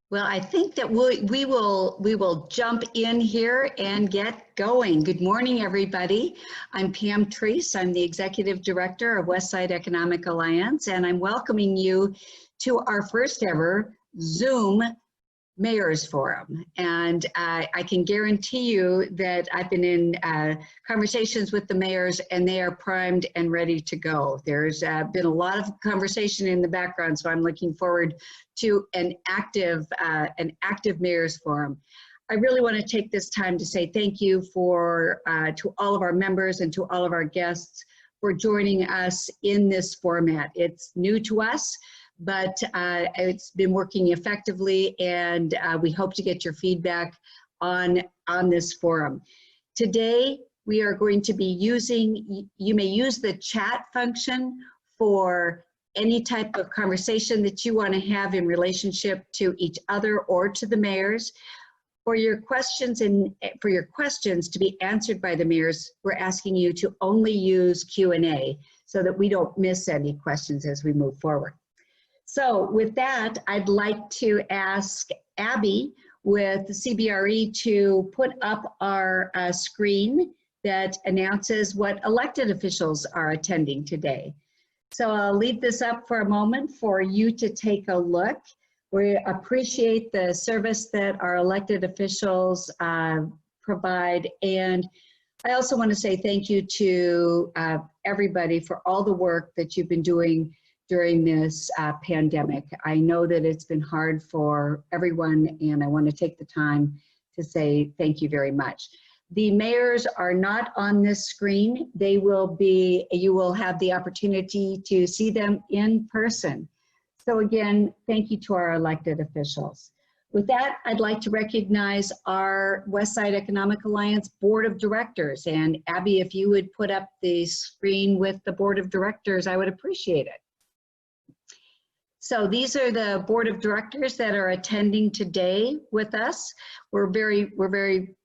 Well, I think that we will jump in here and get going. Good morning, everybody. I'm Pam Treece. I'm the Executive Director of Westside Economic Alliance, and I'm welcoming you to our first ever Zoom Mayor's Forum. And I can guarantee you that I've been in conversations with the mayors, and they are primed and ready to go. There's been a lot of conversation in the background, so I'm looking forward to an active Mayor's Forum. I really want to take this time to say thank you to all of our members and to all of our guests for joining us in this format. It's new to us, but it's been working effectively, and we hope to get your feedback on this forum. Today, we are going to be you may use the chat function for any type of conversation that you want to have in relationship to each other or to the mayors. For your questions to be answered by the mayors, we're asking you to only use Q&A so that we don't miss any questions as we move forward. So with that, I'd like to ask Abby with the CBRE to put up our screen that announces what elected officials are attending today. So I'll leave this up for a moment for you to take a look. We appreciate the service that our elected officials provide, and I also want to say thank you to everybody for all the work that you've been doing during this pandemic. I know that it's been hard for everyone, and I want to take the time to say thank you very much. The mayors are not on this screen. You will have the opportunity to see them in person. So again, thank you to our elected officials. With that, I'd like to recognize our Westside Economic Alliance Board of Directors. And Abby, if you would put up the screen with the Board of Directors, I would appreciate it. So these are the Board of Directors that are attending today with us. We're very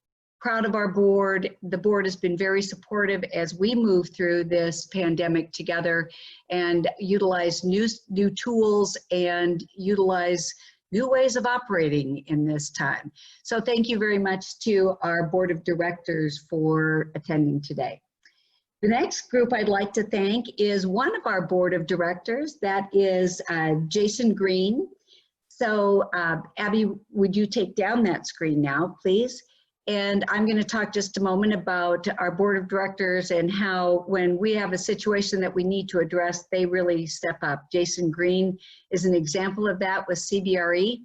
proud of our board. The board has been very supportive as we move through this pandemic together and utilize new tools and utilize new ways of operating in this time. So thank you very much to our Board of Directors for attending today. The next group I'd like to thank is one of our Board of Directors, that is Jason Green. So Abby, would you take down that screen now, please? And I'm going to talk just a moment about our Board of Directors and how when we have a situation that we need to address, they really step up. Jason Green is an example of that with CBRE.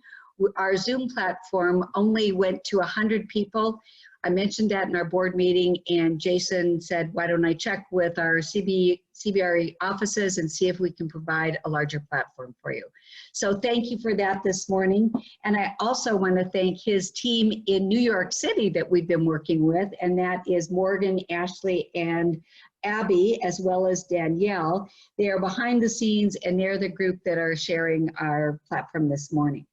Our Zoom platform only went to 100 people. I mentioned that in our board meeting, and Jason said, why don't I check with our CBRE offices and see if we can provide a larger platform for you. So thank you for that this morning. And I also want to thank his team in New York City that we've been working with, and that is Morgan, Ashley, and Abby, as well as Danielle. They are behind the scenes, and they're the group that are sharing our platform this morning.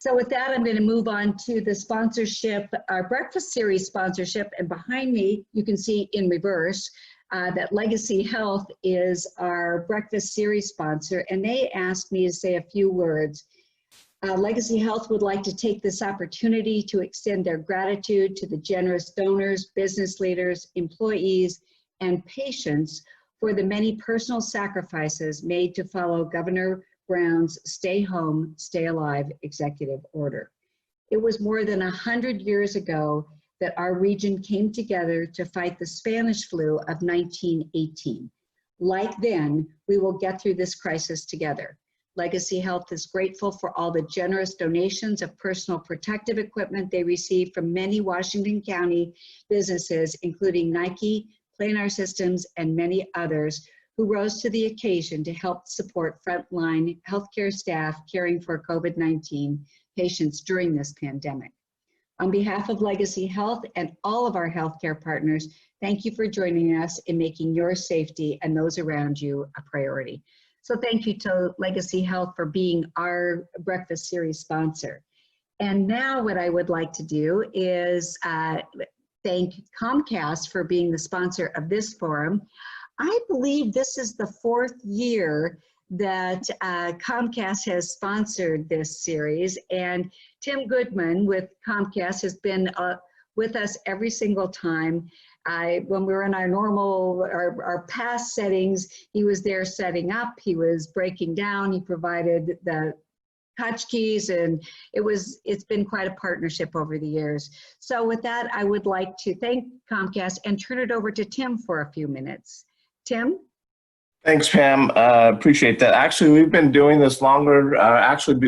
So with that, I'm going to move on to the sponsorship, our breakfast series sponsorship. And behind me, you can see in reverse that Legacy Health is our breakfast series sponsor. And they asked me to say a few words. Legacy Health would like to take this opportunity to extend their gratitude to the generous donors, business leaders, employees, and patients for the many personal sacrifices made to follow Governor Brown's Stay Home, Stay Alive executive order. It was more than 100 years ago that our region came together to fight the Spanish flu of 1918. Like then, we will get through this crisis together. Legacy Health is grateful for all the generous donations of personal protective equipment they received from many Washington County businesses, including Nike, Planar Systems, and many others, who rose to the occasion to help support frontline healthcare staff caring for COVID-19 patients during this pandemic. On behalf of Legacy Health and all of our healthcare partners, thank you for joining us in making your safety and those around you a priority. So thank you to Legacy Health for being our breakfast series sponsor. And now what I would like to do is thank Comcast for being the sponsor of this forum. I believe this is the 4th year that Comcast has sponsored this series, and Tim Goodman with Comcast has been with us every single time. When we were in our past settings, he was there setting up, he was breaking down, he provided the touch keys, and it's been quite a partnership over the years. So with that, I would like to thank Comcast and turn it over to Tim for a few minutes. Tim? Thanks, Pam. Appreciate that. Actually, we've been doing this longer,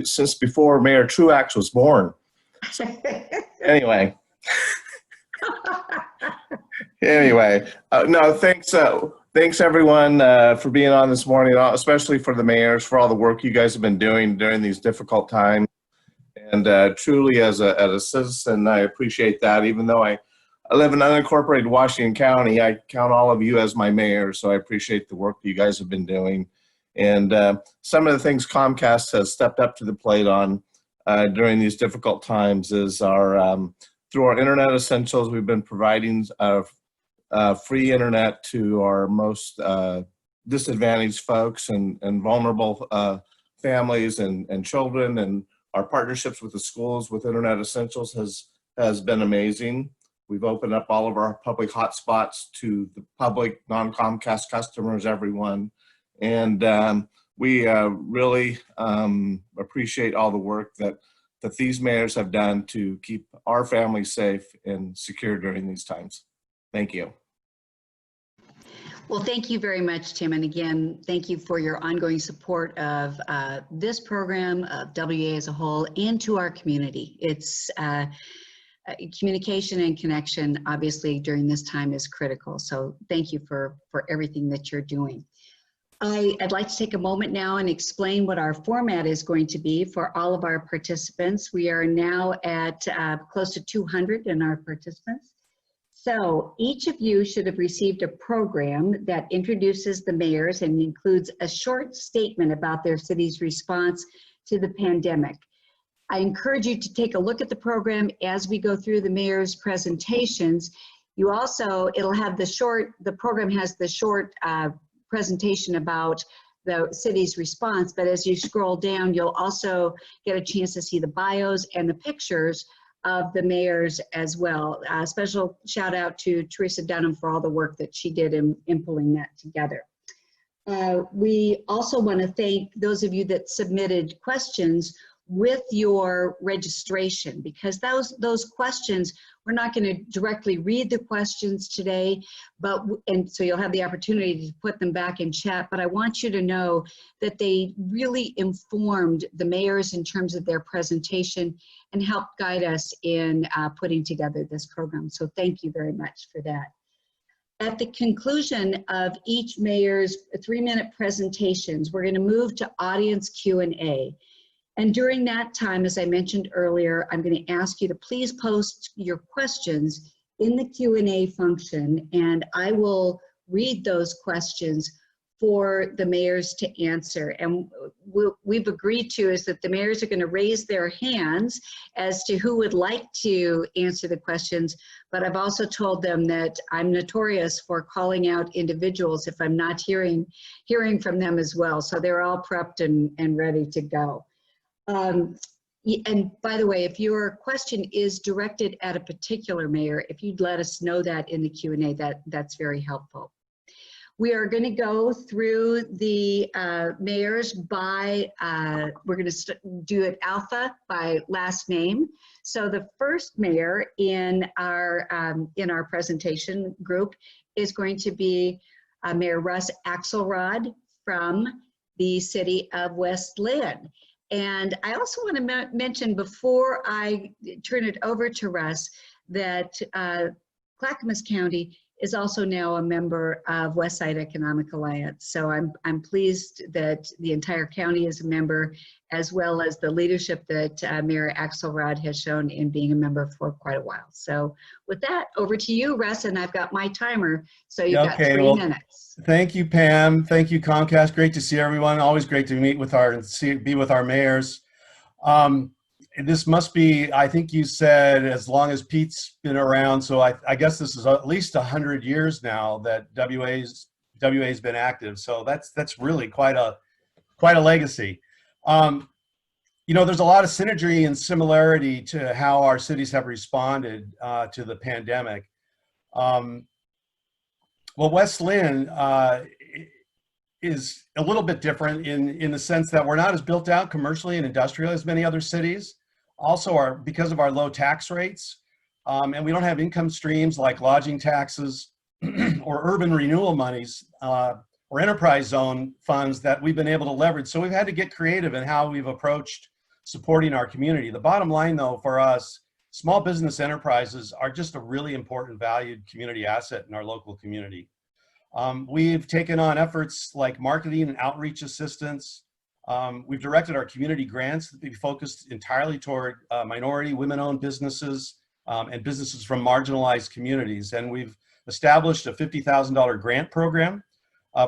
since before Mayor Truax was born. Anyway. No, thanks everyone for being on this morning, especially for the mayors, for all the work you guys have been doing during these difficult times. And truly, as a citizen, I appreciate that. Even though I live in unincorporated Washington County, I count all of you as my mayor, so I appreciate the work you guys have been doing. And some of the things Comcast has stepped up to the plate on during these difficult times is through our Internet Essentials, we've been providing free internet to our most disadvantaged folks and vulnerable families and children. And our partnerships with the schools with Internet Essentials has been amazing. We've opened up all of our public hotspots to the public, non-Comcast customers, everyone. And we really appreciate all the work that these mayors have done to keep our families safe and secure during these times. Thank you. Well, thank you very much, Tim. And again, thank you for your ongoing support of this program, of WA as a whole, and to our community. It's communication and connection, obviously, during this time is critical. So thank you for everything that you're doing. I'd like to take a moment now and explain what our format is going to be for all of our participants. We are now at close to 200 in our participants. So each of you should have received a program that introduces the mayors and includes a short statement about their city's response to the pandemic. I encourage you to take a look at the program as we go through the mayor's presentations. You also, the program has the short presentation about the city's response, but as you scroll down, you'll also get a chance to see the bios and the pictures of the mayors as well. A special shout out to Teresa Dunham for all the work that she did in pulling that together. We also want to thank those of you that submitted questions with your registration, because those questions, we're not going to directly read the questions today, and so you'll have the opportunity to put them back in chat, but I want you to know that they really informed the mayors in terms of their presentation and helped guide us in putting together this program. So thank you very much for that. At the conclusion of each mayor's 3-minute presentations, we're going to move to audience Q&A. And during that time, as I mentioned earlier, I'm going to ask you to please post your questions in the Q&A function, and I will read those questions for the mayors to answer. And we've agreed to is that the mayors are going to raise their hands as to who would like to answer the questions, but I've also told them that I'm notorious for calling out individuals if I'm not hearing from them as well. So they're all prepped and ready to go. And by the way, if your question is directed at a particular mayor, if you'd let us know that in the Q&A, that's very helpful. We are going to go through the mayors by, we're going to do it alpha by last name. So the first mayor in our presentation group is going to be Mayor Russ Axelrod from the city of West Linn. And I also want to mention before I turn it over to Russ that Clackamas County is also now a member of Westside Economic Alliance. So I'm pleased that the entire county is a member, as well as the leadership that Mayor Axelrod has shown in being a member for quite a while. So with that, over to you, Russ, and I've got my timer, so you've got 3 minutes. Thank you, Pam. Thank you, Comcast. Great to see everyone. Always great to meet with be with our mayors. This must be, I think you said, as long as Pete's been around, so I guess this is at least 100 years now that WA's been active. So that's really quite quite a legacy. You know, there's a lot of synergy and similarity to how our cities have responded to the pandemic. Well, West Linn is a little bit different in the sense that we're not as built out commercially and industrially as many other cities. Also, because of our low tax rates, and we don't have income streams like lodging taxes or urban renewal monies or enterprise zone funds that we've been able to leverage. So we've had to get creative in how we've approached supporting our community. The bottom line, though, for us, small business enterprises are just a really important valued community asset in our local community. We've taken on efforts like marketing and outreach assistance. We've directed our community grants to be focused entirely toward minority, women-owned businesses and businesses from marginalized communities. And we've established a $50,000 grant program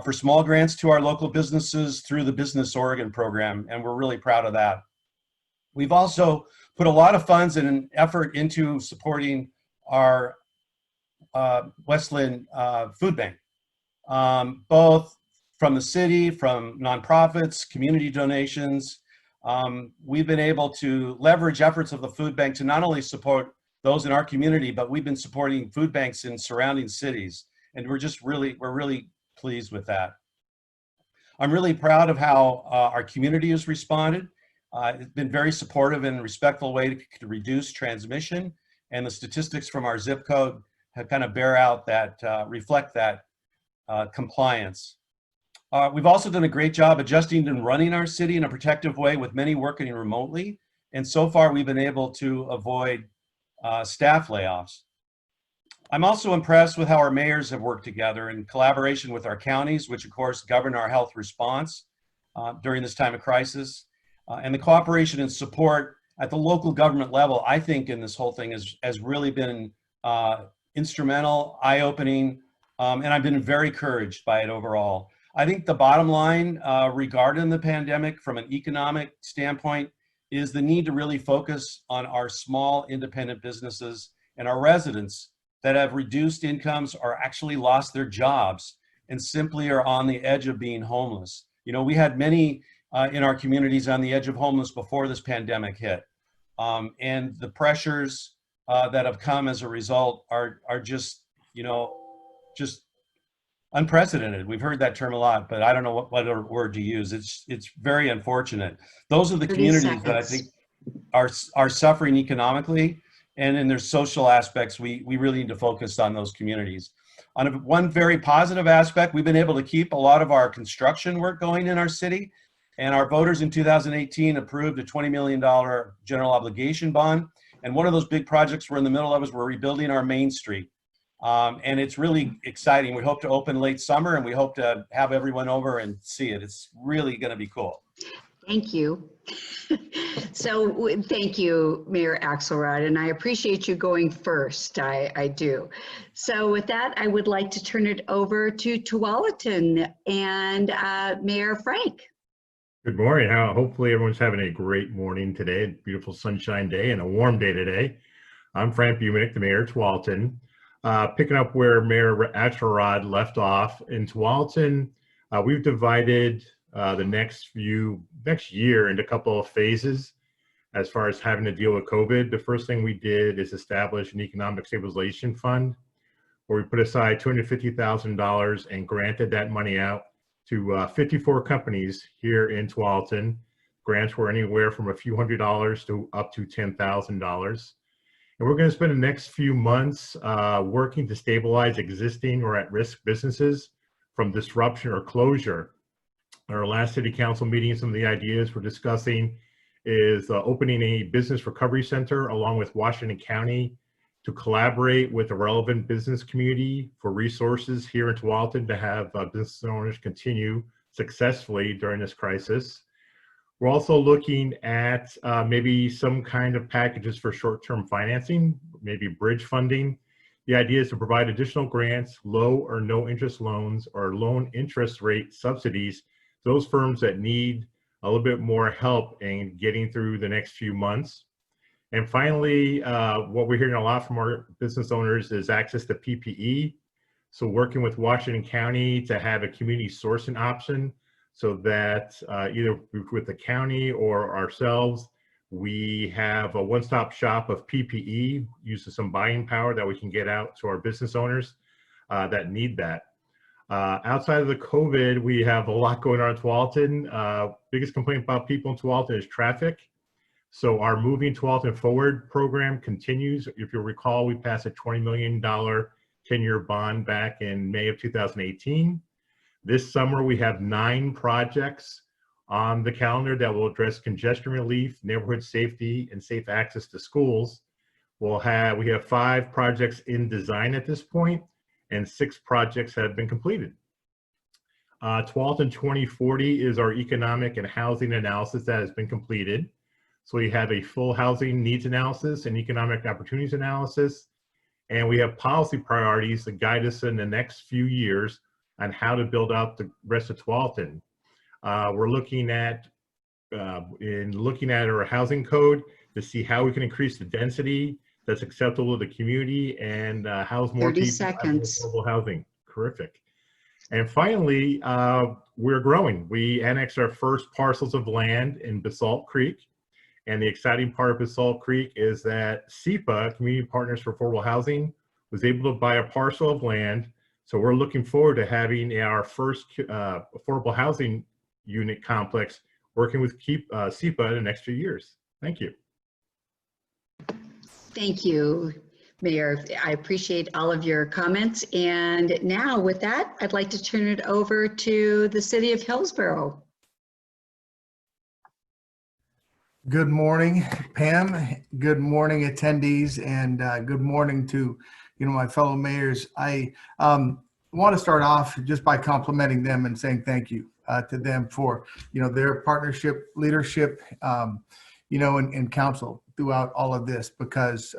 for small grants to our local businesses through the Business Oregon program, and we're really proud of that. We've also put a lot of funds and an effort into supporting our West Linn food bank, both from the city, from nonprofits, community donations. We've been able to leverage efforts of the food bank to not only support those in our community, but we've been supporting food banks in surrounding cities, and we're really pleased with that. I'm really proud of how our community has responded. It's been very supportive and respectful way to reduce transmission, and the statistics from our zip code have kind of bear out that, reflect that compliance. We've also done a great job adjusting and running our city in a protective way with many working remotely, and so far we've been able to avoid staff layoffs. I'm also impressed with how our mayors have worked together in collaboration with our counties, which of course govern our health response during this time of crisis. And the cooperation and support at the local government level, I think, in this whole thing has really been instrumental, eye-opening, and I've been very encouraged by it overall. I think the bottom line regarding the pandemic from an economic standpoint is the need to really focus on our small independent businesses and our residents that have reduced incomes or actually lost their jobs and simply are on the edge of being homeless. You know, we had many in our communities on the edge of homeless before this pandemic hit. And the pressures that have come as a result are just, you know, just unprecedented. We've heard that term a lot, but I don't know what other word to use. It's very unfortunate. Those are the communities that I think are suffering economically, and in their social aspects, we really need to focus on those communities. On one very positive aspect, we've been able to keep a lot of our construction work going in our city. And our voters in 2018 approved a $20 million general obligation bond. And one of those big projects we're in the middle of is we're rebuilding our Main Street. And it's really exciting. We hope to open late summer, and we hope to have everyone over and see it. It's really going to be cool. Thank you. So thank you, Mayor Axelrod, and I appreciate you going first. I do. So with that, I would like to turn it over to Tualatin and Mayor Frank. Good morning. Hopefully everyone's having a great morning today. Beautiful sunshine day and a warm day today. I'm Frank Bubenik, the mayor of Tualatin. Picking up where Mayor Axelrod left off, in Tualatin, we've divided the next year into a couple of phases as far as having to deal with COVID. The first thing we did is establish an economic stabilization fund where we put aside $250,000 and granted that money out to 54 companies here in Tualatin. Grants were anywhere from a few $100s to up to $10,000. And we're going to spend the next few months working to stabilize existing or at-risk businesses from disruption or closure. At our last city council meeting, some of the ideas we're discussing is opening a business recovery center along with Washington County to collaborate with the relevant business community for resources here in Tualatin to have business owners continue successfully during this crisis. We're also looking at maybe some kind of packages for short-term financing, maybe bridge funding. The idea is to provide additional grants, low or no interest loans, or loan interest rate subsidies to those firms that need a little bit more help in getting through the next few months. And finally, what we're hearing a lot from our business owners is access to PPE. So working with Washington County to have a community sourcing option so that either with the county or ourselves, we have a one-stop shop of PPE, uses some buying power that we can get out to our business owners that need that. Outside of the COVID, we have a lot going on in Tualatin. Biggest complaint about people in Tualatin is traffic. So our Moving Tualatin Forward program continues. If you'll recall, we passed a $20 million 10-year bond back in May of 2018. This summer, we have 9 projects on the calendar that will address congestion relief, neighborhood safety, and safe access to schools. We have 5 projects in design at this point, and 6 projects have been completed. Tualatin 2040 is our economic and housing analysis that has been completed. So we have a full housing needs analysis and economic opportunities analysis, and we have policy priorities that guide us in the next few years on how to build out the rest of Tualatin. We're looking at our housing code to see how we can increase the density that's acceptable to the community and house more 30 people seconds. in affordable housing. Terrific. And finally, we're growing. We annexed our first parcels of land in Basalt Creek. And the exciting part of Basalt Creek is that SEPA, Community Partners for Affordable Housing, was able to buy a parcel of land. So we're looking forward to having our first affordable housing unit complex working with SEPA in the next few years. Thank you. Thank you, Mayor. I appreciate all of your comments. And now with that, I'd like to turn it over to the city of Hillsboro. Good morning, Pam. Good morning, attendees, and good morning to my fellow mayors. I want to start off just by complimenting them and saying thank you to them for their partnership, leadership, and counsel throughout all of this, because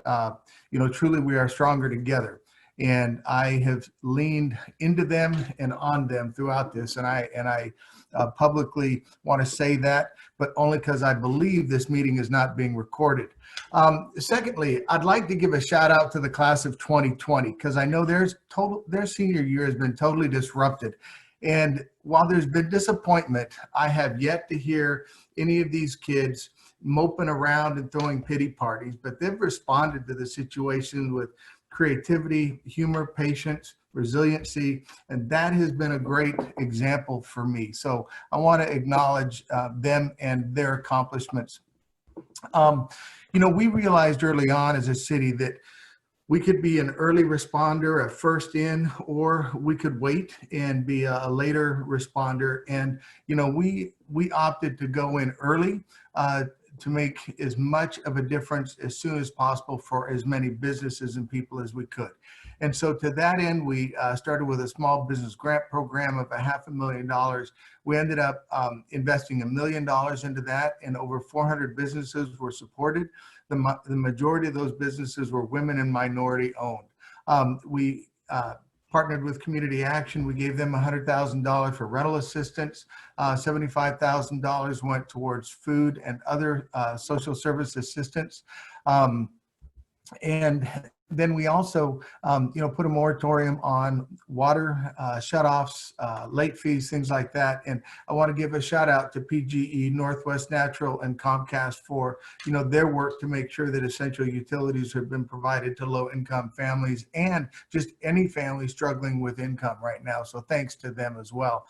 truly we are stronger together. And I have leaned into them and on them throughout this, and I publicly want to say that, but only because I believe this meeting is not being recorded. Secondly, I'd like to give a shout out to the class of 2020, because I know their senior year has been totally disrupted. And while there's been disappointment, I have yet to hear any of these kids moping around and throwing pity parties, but they've responded to the situation with creativity, humor, patience, resiliency, and that has been a great example for me. So I want to acknowledge them and their accomplishments. We realized early on as a city that we could be an early responder, a first in, or we could wait and be a later responder. And we opted to go in early to make as much of a difference as soon as possible for as many businesses and people as we could. And so to that end, we started with a small business grant program of $500,000. We ended up investing $1 million into that, and over 400 businesses were supported. The majority of those businesses were women and minority owned. We partnered with Community Action. We gave them $100,000 for rental assistance. $75,000 went towards food and other social service assistance. And then we also, put a moratorium on water shutoffs, late fees, things like that. And I want to give a shout out to PGE, Northwest Natural, and Comcast for, their work to make sure that essential utilities have been provided to low-income families and just any family struggling with income right now. So thanks to them as well.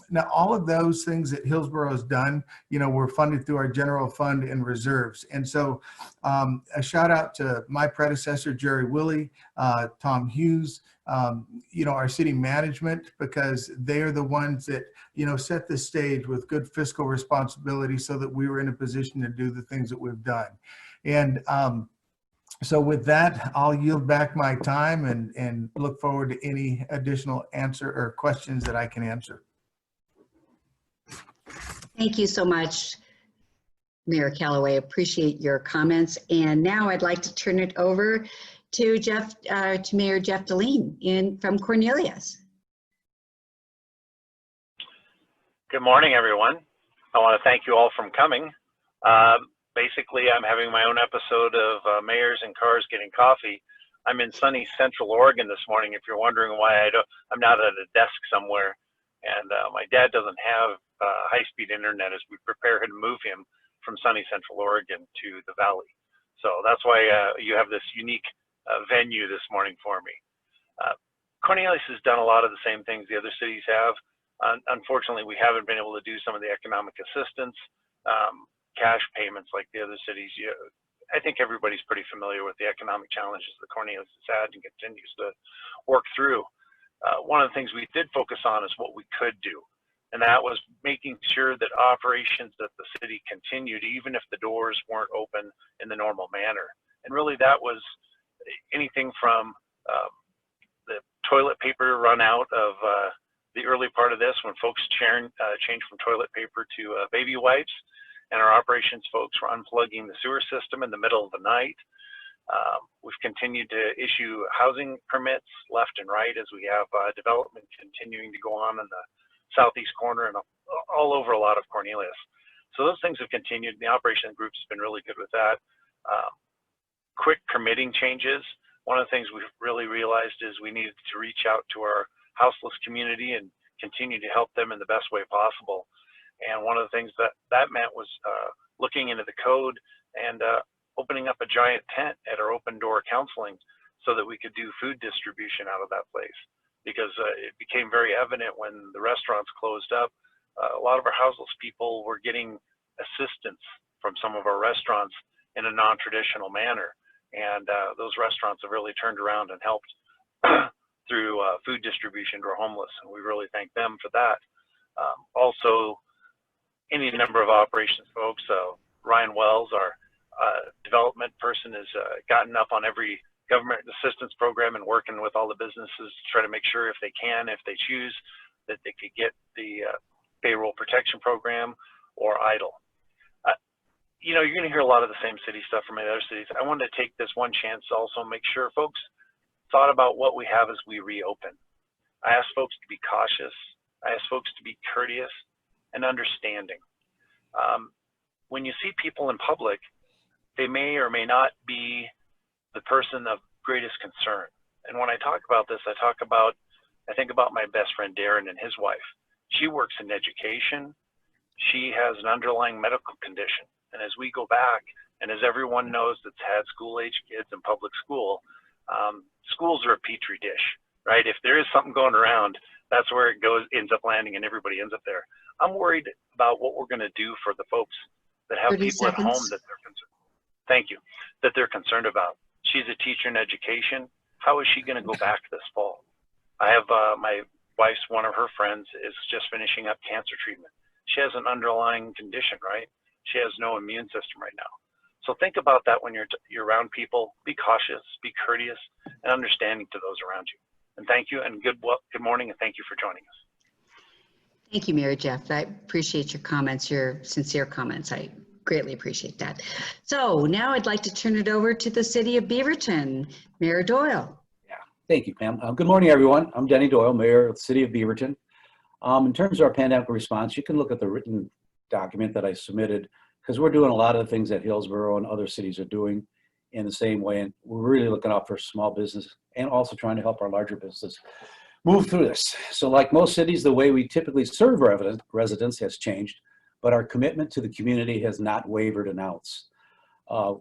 Now, all of those things that Hillsboro has done, were funded through our general fund and reserves. And so a shout out to my predecessor, Jerry Willey, Tom Hughes, our city management, because they are the ones that, set the stage with good fiscal responsibility so that we were in a position to do the things that we've done. And so with that, I'll yield back my time and look forward to any additional answer or questions that I can answer. Thank you so much, Mayor Callaway. Appreciate your comments. And now I'd like to turn it over to Mayor Jeff Dalin from Cornelius. Good morning, everyone. I want to thank you all for coming. Basically, I'm having my own episode of Mayors and Cars Getting Coffee. I'm in sunny Central Oregon this morning, if you're wondering why I'm not at a desk somewhere. And my dad doesn't have high-speed internet as we prepare to move him from sunny Central Oregon to the Valley. So that's why you have this unique venue this morning for me. Cornelius has done a lot of the same things the other cities have. Unfortunately, we haven't been able to do some of the economic assistance, cash payments like the other cities. I think everybody's pretty familiar with the economic challenges that Cornelius has had and continues to work through. One of the things we did focus on is what we could do. And that was making sure that operations that the city continued, even if the doors weren't open in the normal manner. And really that was anything from the toilet paper run out of the early part of this when folks changed from toilet paper to baby wipes, and our operations folks were unplugging the sewer system in the middle of the night. We've continued to issue housing permits left and right as we have development continuing to go on in the southeast corner and all over a lot of Cornelius. So those things have continued. The operation group's been really good with that. Quick permitting changes. One of the things we've really realized is we needed to reach out to our houseless community and continue to help them in the best way possible. And one of the things that meant was looking into the code and opening up a giant tent at our open door counseling so that we could do food distribution out of that place. Because it became very evident when the restaurants closed up, a lot of our houseless people were getting assistance from some of our restaurants in a non-traditional manner. And those restaurants have really turned around and helped through food distribution to our homeless. And we really thank them for that. Also, any number of operations folks, Ryan Wells, our development person, has gotten up on every government assistance program and working with all the businesses to try to make sure if they can, if they choose, that they could get the payroll protection program or EIDL. You're going to hear a lot of the same city stuff from the other cities. I wanted to take this one chance to also make sure folks thought about what we have as we reopen. I asked folks to be cautious. I asked folks to be courteous and understanding. When you see people in public, they may or may not be the person of greatest concern. And when I talk about this, I think about my best friend Darren and his wife. She works in education. She has an underlying medical condition. And as we go back, and as everyone knows that's had school-age kids in public school, schools are a petri dish, right? If there is something going around, that's where it ends up landing and everybody ends up there. I'm worried about what we're gonna do for the folks that have people at home that they're concerned. Thank you, that they're concerned about. She's a teacher in education. How is she going to go back this fall? I have my wife's, one of her friends is just finishing up cancer treatment. She has an underlying condition, right? She has no immune system right now. So think about that when you're around people. Be cautious, be courteous, and understanding to those around you. And thank you, and good morning, and thank you for joining us. Thank you, Mary Jeff. I appreciate your comments, your sincere comments. I greatly appreciate that. So now I'd like to turn it over to the city of Beaverton. Mayor Doyle. Yeah, thank you, Pam. Good morning, everyone. I'm Denny Doyle, Mayor of the city of Beaverton. In terms of our pandemic response, you can look at the written document that I submitted, because we're doing a lot of the things that Hillsboro and other cities are doing in the same way. And we're really looking out for small business and also trying to help our larger business move through this. So like most cities, the way we typically serve residents has changed, but our commitment to the community has not wavered an ounce.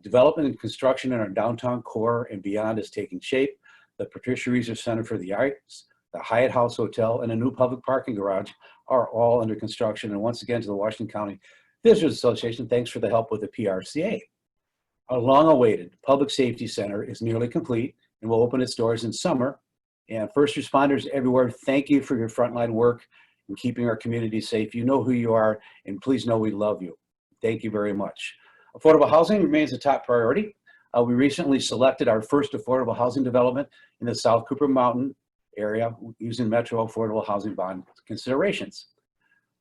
Development and construction in our downtown core and beyond is taking shape. The Patricia Reeser Center for the Arts, the Hyatt House Hotel, and a new public parking garage are all under construction. And once again, to the Washington County Visitors Association, thanks for the help with the PRCA. Our long-awaited Public Safety Center is nearly complete and will open its doors in summer. And first responders everywhere, thank you for your frontline work and keeping our community safe. You know who you are, and please know we love you. Thank you very much. Affordable housing remains a top priority. We recently selected our first affordable housing development in the South Cooper Mountain area using Metro Affordable Housing Bond considerations.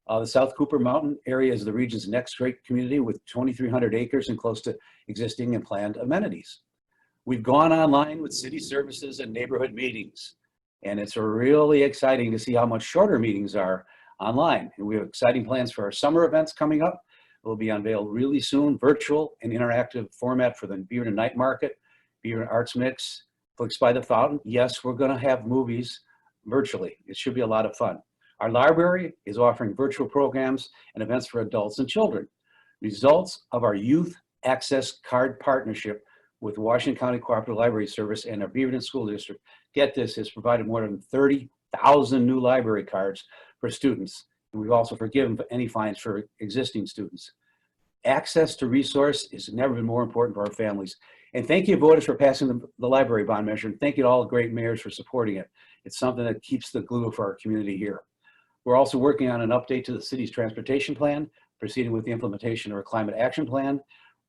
The South Cooper Mountain area is the region's next great community with 2,300 acres and close to existing and planned amenities. We've gone online with city services and neighborhood meetings, and it's really exciting to see how much shorter meetings are online. And we have exciting plans for our summer events coming up. Will be unveiled really soon, virtual and interactive format for the Beaverton Night Market, Beaverton Arts Mix, Flicks by the Fountain. Yes, we're gonna have movies virtually. It should be a lot of fun. Our library is offering virtual programs and events for adults and children. Results of our Youth Access Card partnership with Washington County Cooperative Library Service and our Beaverton School District, get this, has provided more than 30,000 new library cards for students. And we've also forgiven any fines for existing students. Access to resource has never been more important for our families. And thank you, voters, for passing the library bond measure. And thank you to all the great mayors for supporting it. It's something that keeps the glue for our community here. We're also working on an update to the city's transportation plan, proceeding with the implementation of our climate action plan,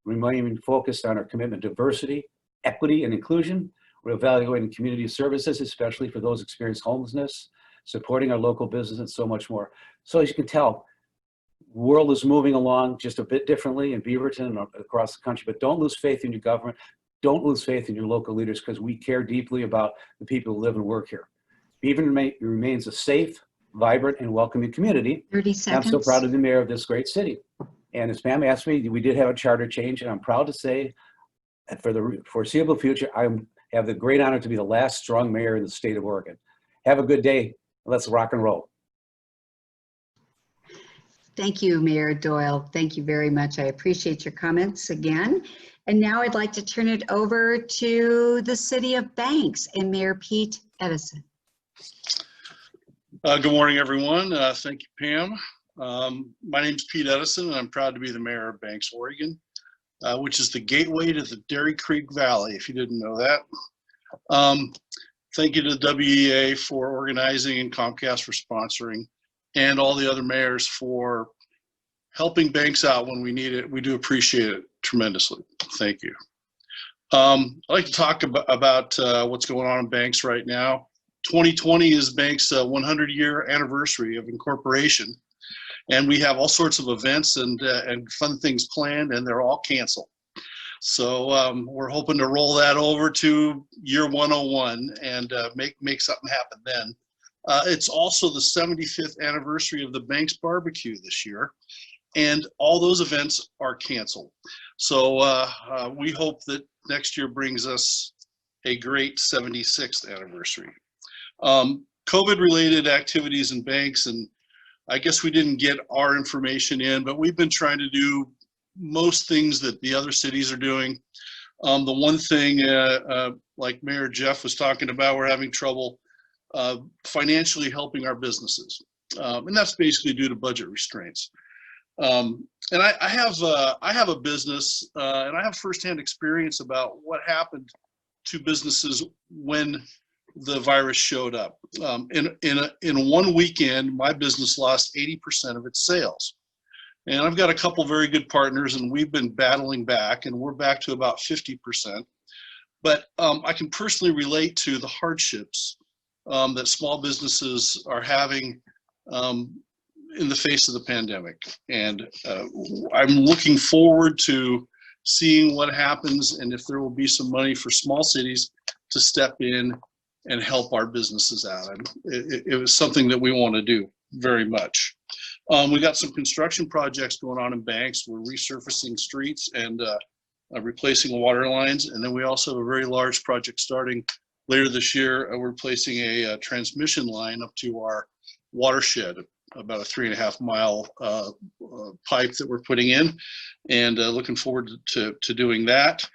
remaining focused on our commitment to diversity, equity, and inclusion. We're evaluating community services, especially for those experiencing homelessness, supporting our local business, and so much more. So as you can tell, the world is moving along just a bit differently in Beaverton and across the country, but don't lose faith in your government. Don't lose faith in your local leaders, because we care deeply about the people who live and work here. Beaverton remains a safe, vibrant, and welcoming community. 30 seconds. I'm so proud to be mayor of this great city. And as Pam asked me, we did have a charter change, and I'm proud to say that for the foreseeable future, I have the great honor to be the last strong mayor in the state of Oregon. Have a good day. Let's rock and roll. Thank you, Mayor Doyle. Thank you very much. I appreciate your comments again. And now I'd like to turn it over to the City of Banks and Mayor Pete Edison. Good morning, everyone. Thank you, Pam. My name's Pete Edison, and I'm proud to be the mayor of Banks, Oregon, which is the gateway to the Dairy Creek Valley, if you didn't know that. Thank you to the WEA for organizing and Comcast for sponsoring, and all the other mayors for helping Banks out when we need it. We do appreciate it tremendously. Thank you. I'd like to talk about what's going on in Banks right now. 2020 is Banks' 100-year anniversary of incorporation. And we have all sorts of events and fun things planned, and they're all canceled. So we're hoping to roll that over to year 101 and make something happen then. It's also the 75th anniversary of the Banks Barbecue this year, and all those events are canceled. So we hope that next year brings us a great 76th anniversary. COVID-related activities in Banks, and I guess we didn't get our information in, but we've been trying to do most things that the other cities are doing. The one thing, like Mayor Jeff was talking about, we're having trouble financially helping our businesses. And that's basically due to budget restraints. And I have a business, and I have firsthand experience about what happened to businesses when the virus showed up. In one weekend, my business lost 80% of its sales. And I've got a couple very good partners, and we've been battling back, and we're back to about 50%. But I can personally relate to the hardships that small businesses are having in the face of the pandemic. And I'm looking forward to seeing what happens and if there will be some money for small cities to step in and help our businesses out. And it was something that we want to do very much. We got some construction projects going on in Banks. We're resurfacing streets and replacing water lines. And then we also have a very large project starting later this year. We're replacing a transmission line up to our watershed, about a 3.5 mile pipe that we're putting in, and looking forward to doing that.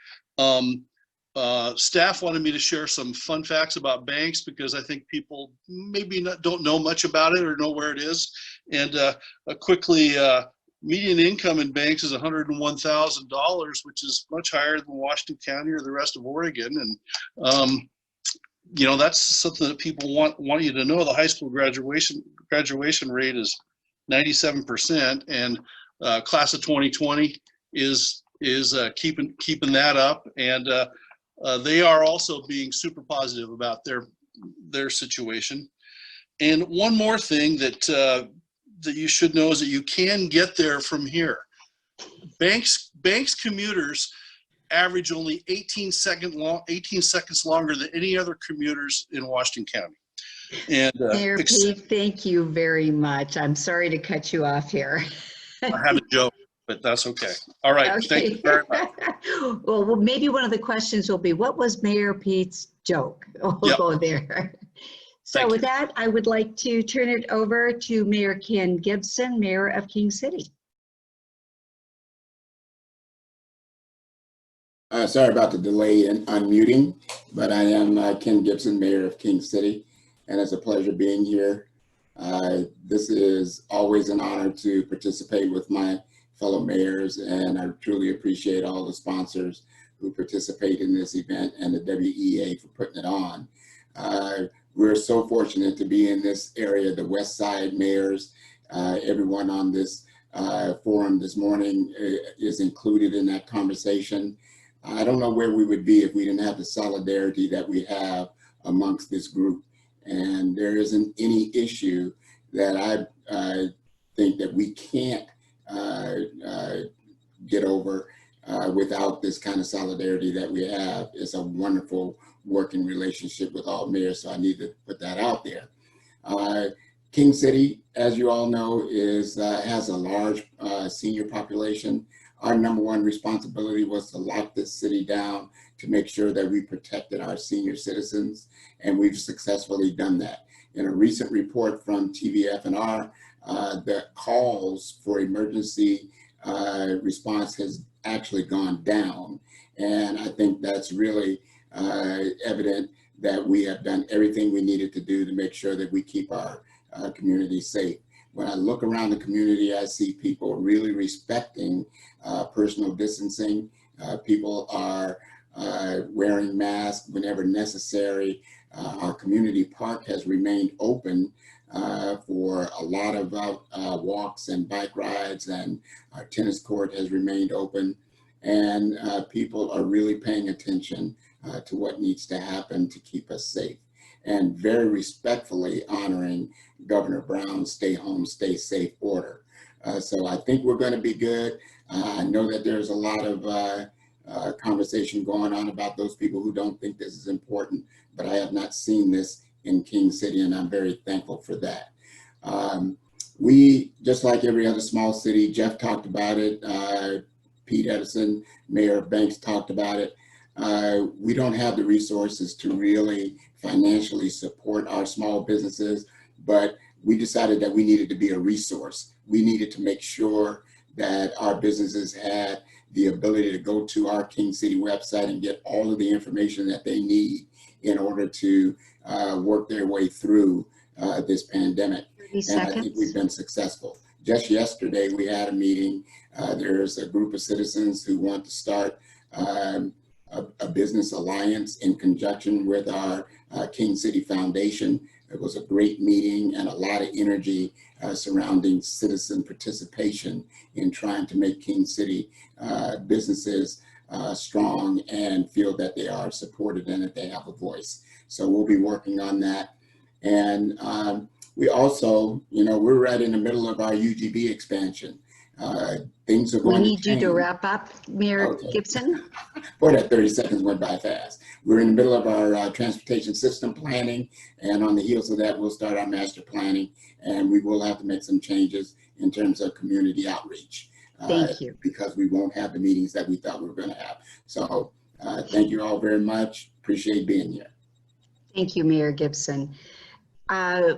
Staff wanted me to share some fun facts about Banks because I think people maybe don't know much about it or know where it is. And quickly, median income in Banks is $101,000, which is much higher than Washington County or the rest of Oregon. And you know, that's something that people want you to know. The high school graduation rate is 97%, and class of 2020 is keeping that up. And they are also being super positive about their situation. And one more thing that you should know is that you can get there from here. Banks commuters average only 18 seconds longer than any other commuters in Washington County. And Mayor Pete, thank you very much. I'm sorry to cut you off here. I have a joke, but that's okay. All right, Okay. Thank you very much. Well, maybe one of the questions will be, what was Mayor Pete's joke? We'll Yep. go there. So Thank with you. that, I would like to turn it over to Mayor Ken Gibson, Mayor of King City. Sorry about the delay in unmuting, but I am Ken Gibson, Mayor of King City, and it's a pleasure being here. This is always an honor to participate with my fellow mayors, and I truly appreciate all the sponsors who participate in this event and the WEA for putting it on. We're so fortunate to be in this area, the Westside mayors. Everyone on this forum this morning is included in that conversation. I don't know where we would be if we didn't have the solidarity that we have amongst this group. And there isn't any issue that I think that we can't get over without this kind of solidarity that we have. It's a wonderful working relationship with all mayors, so I need to put that out there. King City, as you all know, has a large senior population. Our number one responsibility was to lock this city down to make sure that we protected our senior citizens, and we've successfully done that. In a recent report from TVF&R, the calls for emergency response has actually gone down, and I think that's really evident that we have done everything we needed to do to make sure that we keep our community safe. When I look around the community, I see people really respecting personal distancing. People are wearing masks whenever necessary. Our community park has remained open for a lot of walks and bike rides, and our tennis court has remained open. And people are really paying attention to what needs to happen to keep us safe, and very respectfully honoring Governor Brown's stay home, stay safe order. So I think we're going to be good. I know that there's a lot of conversation going on about those people who don't think this is important, but I have not seen this in King City, and I'm very thankful for that. We, just like every other small city, Jeff talked about it, Pete Edison, Mayor Banks talked about it. We don't have the resources to really financially support our small businesses, but we decided that we needed to be a resource. We needed to make sure that our businesses had the ability to go to our King City website and get all of the information that they need in order to work their way through this pandemic. 30 seconds. And I think we've been successful. Just yesterday, we had a meeting. There's a group of citizens who want to start a business alliance in conjunction with our King City Foundation. It was a great meeting and a lot of energy surrounding citizen participation in trying to make King City businesses strong and feel that they are supported and that they have a voice. So we'll be working on that. And we also, we're right in the middle of our UGB expansion. Things are going We need to you to change. wrap up, Mayor Gibson. Boy, that 30 seconds went by fast. We're in the middle of our transportation system planning, and on the heels of that, we'll start our master planning, and we will have to make some changes in terms of community outreach. Thank you. Because we won't have the meetings that we thought we were going to have. So thank you all very much. Appreciate being here. Thank you, Mayor Gibson.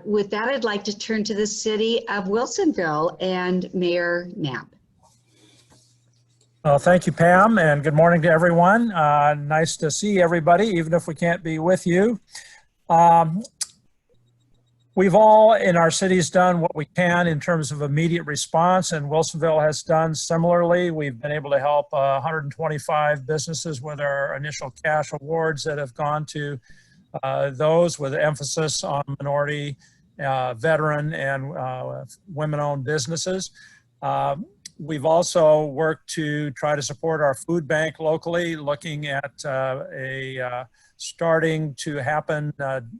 With that, I'd like to turn to the city of Wilsonville and Mayor Knapp. Well, thank you, Pam, and good morning to everyone. Nice to see everybody, even if we can't be with you. We've all in our cities done what we can in terms of immediate response, and Wilsonville has done similarly. We've been able to help 125 businesses with our initial cash awards that have gone to those with emphasis on minority, veteran, and women-owned businesses. We've also worked to try to support our food bank locally, looking at starting to happen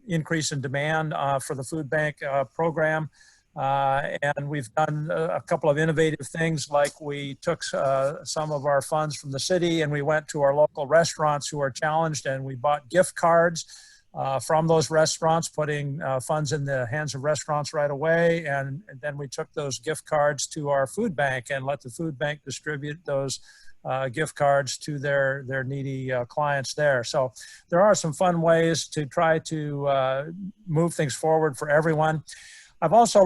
increase in demand for the food bank program. And we've done a couple of innovative things, like we took some of our funds from the city and we went to our local restaurants who are challenged, and we bought gift cards from those restaurants, putting funds in the hands of restaurants right away. And then we took those gift cards to our food bank and let the food bank distribute those gift cards to their needy clients there. So there are some fun ways to try to move things forward for everyone. I've also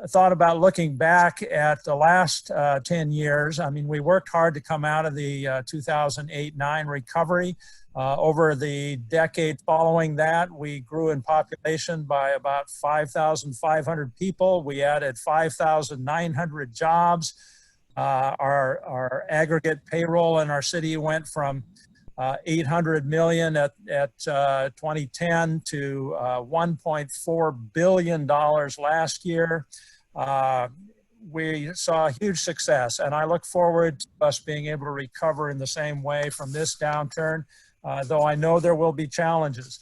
thought about looking back at the last 10 years. I mean, we worked hard to come out of the 2008-9 recovery. Over the decade following that, we grew in population by about 5,500 people. We added 5,900 jobs. Our aggregate payroll in our city went from 800 million at 2010 to $1.4 billion last year. We saw huge success, and I look forward to us being able to recover in the same way from this downturn, though I know there will be challenges.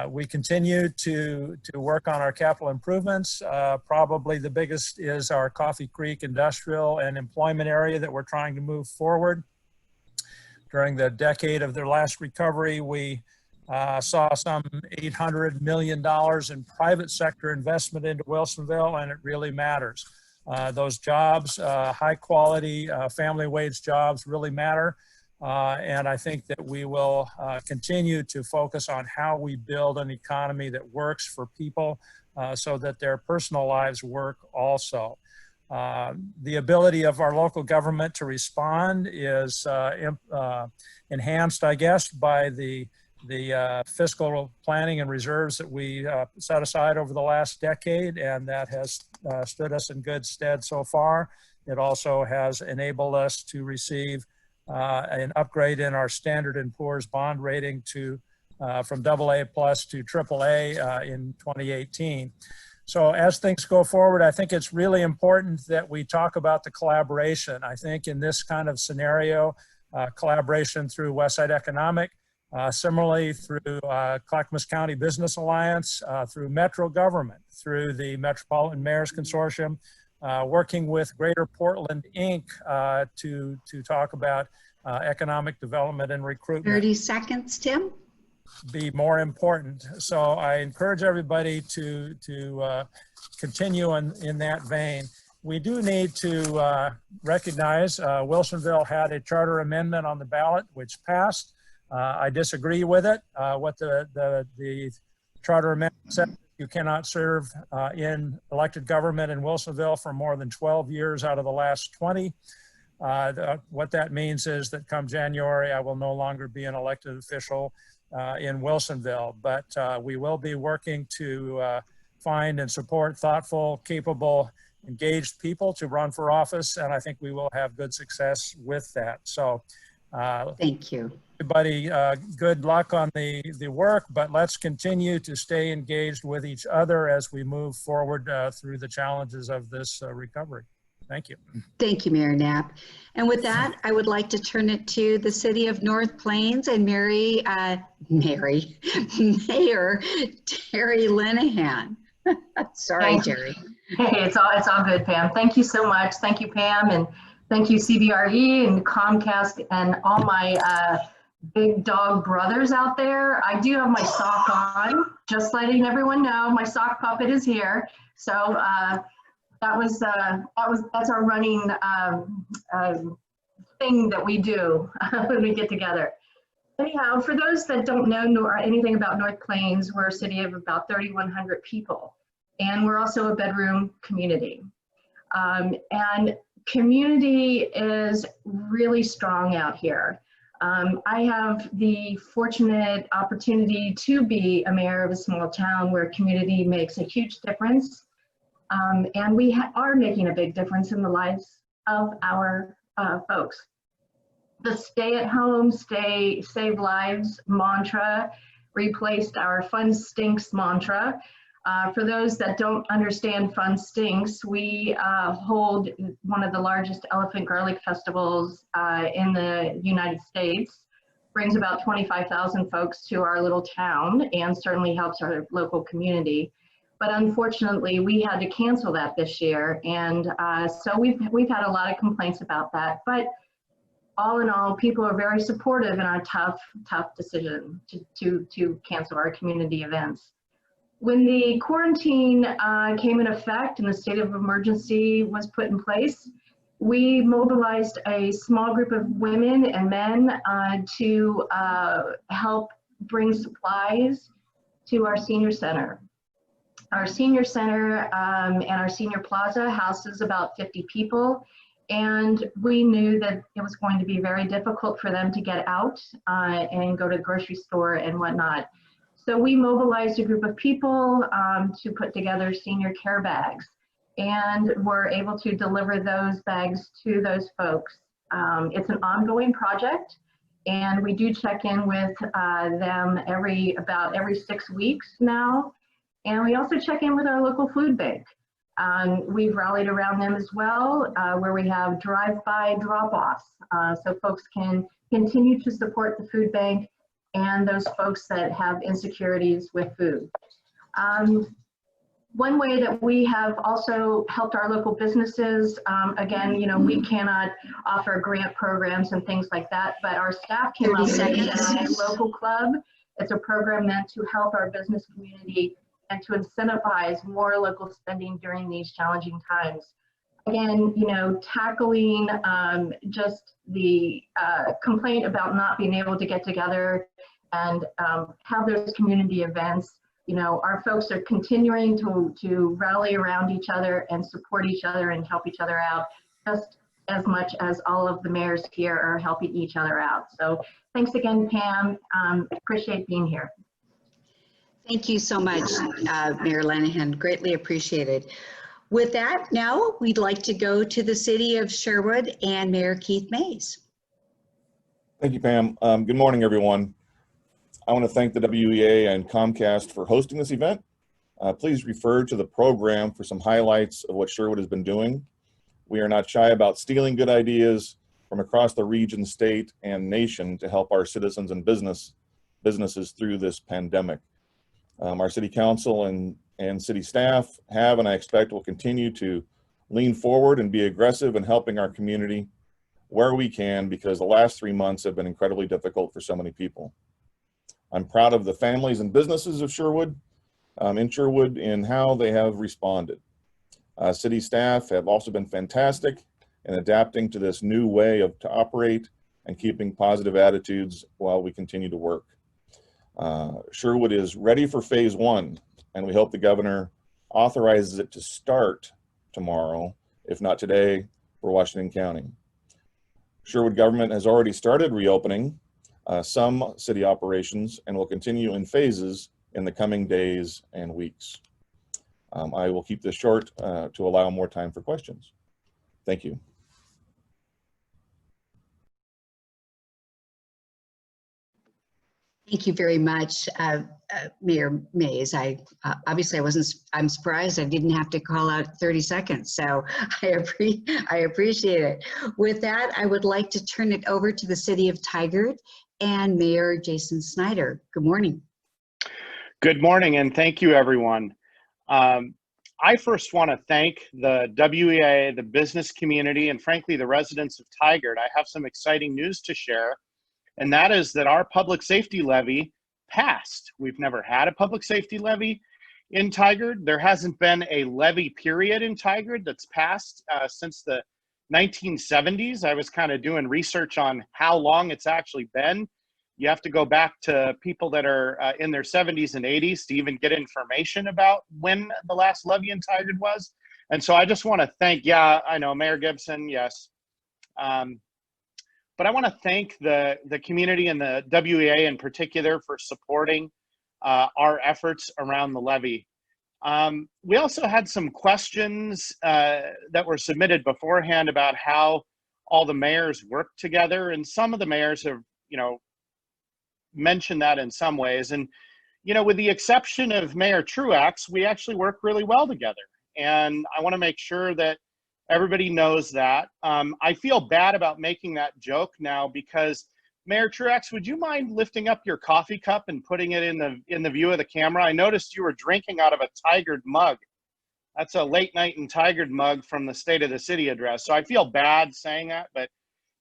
We continue to work on our capital improvements. Probably the biggest is our Coffee Creek industrial and employment area that we're trying to move forward. During the decade of their last recovery, we saw some $800 million in private sector investment into Wilsonville, and it really matters. Those jobs, high quality family wage jobs really matter. And I think that we will continue to focus on how we build an economy that works for people so that their personal lives work also. The ability of our local government to respond is enhanced, I guess, by the fiscal planning and reserves that we set aside over the last decade, and that has stood us in good stead so far. It also has enabled us to receive an upgrade in our Standard & Poor's bond rating to from AA+ to AAA in 2018. So as things go forward, I think it's really important that we talk about the collaboration. I think in this kind of scenario, collaboration through Westside Economic, similarly through Clackamas County Business Alliance, through Metro Government, through the Metropolitan Mayors Consortium, working with Greater Portland, Inc. To talk about economic development and recruitment. 30 seconds, Tim. Be more important. So I encourage everybody to continue in that vein. We do need to recognize Wilsonville had a charter amendment on the ballot which passed. I disagree with it. What the charter amendment said, you cannot serve in elected government in Wilsonville for more than 12 years out of the last 20. What that means is that come January, I will no longer be an elected official in Wilsonville, but we will be working to find and support thoughtful, capable, engaged people to run for office, and I think we will have good success with that. So thank you. Everybody, good luck on the work, but let's continue to stay engaged with each other as we move forward through the challenges of this recovery. Thank you. Thank you, Mayor Knapp. And with that, I would like to turn it to the City of North Plains and Mayor Teri Lenahan. Sorry, Teri. Hey, it's all good, Pam. Thank you so much. Thank you, Pam, and thank you, CBRE and Comcast and all my big dog brothers out there. I do have my sock on, just letting everyone know my sock puppet is here. So that's our running thing that we do when we get together. Anyhow, for those that don't know anything about North Plains, we're a city of about 3,100 people, and we're also a bedroom community. And community is really strong out here. I have the fortunate opportunity to be a mayor of a small town where community makes a huge difference. And we are making a big difference in the lives of our folks. The stay at home, save lives mantra replaced our fun stinks mantra. For those that don't understand fun stinks, we hold one of the largest elephant garlic festivals in the United States. Brings about 25,000 folks to our little town and certainly helps our local community. But unfortunately, we had to cancel that this year, and so we've had a lot of complaints about that. But all in all, people are very supportive in our tough decision to cancel our community events. When the quarantine came in effect and the state of emergency was put in place, We mobilized a small group of women and men to help bring supplies to our senior center. Our senior center and our senior plaza houses about 50 people, and we knew that it was going to be very difficult for them to get out and go to the grocery store and whatnot. So we mobilized a group of people to put together senior care bags, and were able to deliver those bags to those folks. It's an ongoing project, and we do check in with them about every 6 weeks now. And we also check in with our local food bank. We've rallied around them as well, where we have drive-by drop-offs, so folks can continue to support the food bank and those folks that have insecurities with food. One way that we have also helped our local businesses, again, we cannot offer grant programs and things like that, but our staff came up with a local club. It's a program meant to help our business community and to incentivize more local spending during these challenging times. Again, tackling just the complaint about not being able to get together and have those community events. Our folks are continuing to rally around each other and support each other and help each other out just as much as all of the mayors here are helping each other out. So thanks again, Pam. Appreciate being here. Thank you so much, Mayor Lenahan. Greatly appreciated. With that, now we'd like to go to the city of Sherwood and Mayor Keith Mays. Thank you, Pam. Good morning, everyone. I want to thank the WEA and Comcast for hosting this event. Please refer to the program for some highlights of what Sherwood has been doing. We are not shy about stealing good ideas from across the region, state, and nation to help our citizens and businesses through this pandemic. Our city council and city staff have, and I expect will continue to lean forward and be aggressive in helping our community where we can, because the last 3 months have been incredibly difficult for so many people. I'm proud of the families and businesses of Sherwood, in how they have responded. City staff have also been fantastic in adapting to this new way to operate and keeping positive attitudes while we continue to work. Sherwood is ready for phase 1, and we hope the governor authorizes it to start tomorrow, if not today, for Washington County. Sherwood government has already started reopening some city operations and will continue in phases in the coming days and weeks. I will keep this short to allow more time for questions. Thank you. Thank you very much, Mayor Mays. I'm surprised I didn't have to call out 30 seconds, so I appreciate it. With that, I would like to turn it over to the city of Tigard and Mayor Jason Snider. Good morning. Good morning, and thank you, everyone. I first want to thank the WEA, the business community, and frankly, the residents of Tigard. I have some exciting news to share, and that is that our public safety levy passed. We've never had a public safety levy in Tigard. There hasn't been a levy period in Tigard that's passed since the 1970s. I was kind of doing research on how long it's actually been. You have to go back to people that are in their 70s and 80s to even get information about when the last levy in Tigard was. And so I just want to thank, yeah, I know, Mayor Gibson, yes. But I want to thank the community and the WEA in particular for supporting our efforts around the levy. We also had some questions that were submitted beforehand about how all the mayors work together, and some of the mayors have, mentioned that in some ways. And, with the exception of Mayor Truax, we actually work really well together. And I want to make sure that everybody knows that. I feel bad about making that joke now because, Mayor Truax, would you mind lifting up your coffee cup and putting it in the view of the camera? I noticed you were drinking out of a Tigard mug. That's a late night in Tigard mug from the State of the City address. So I feel bad saying that, but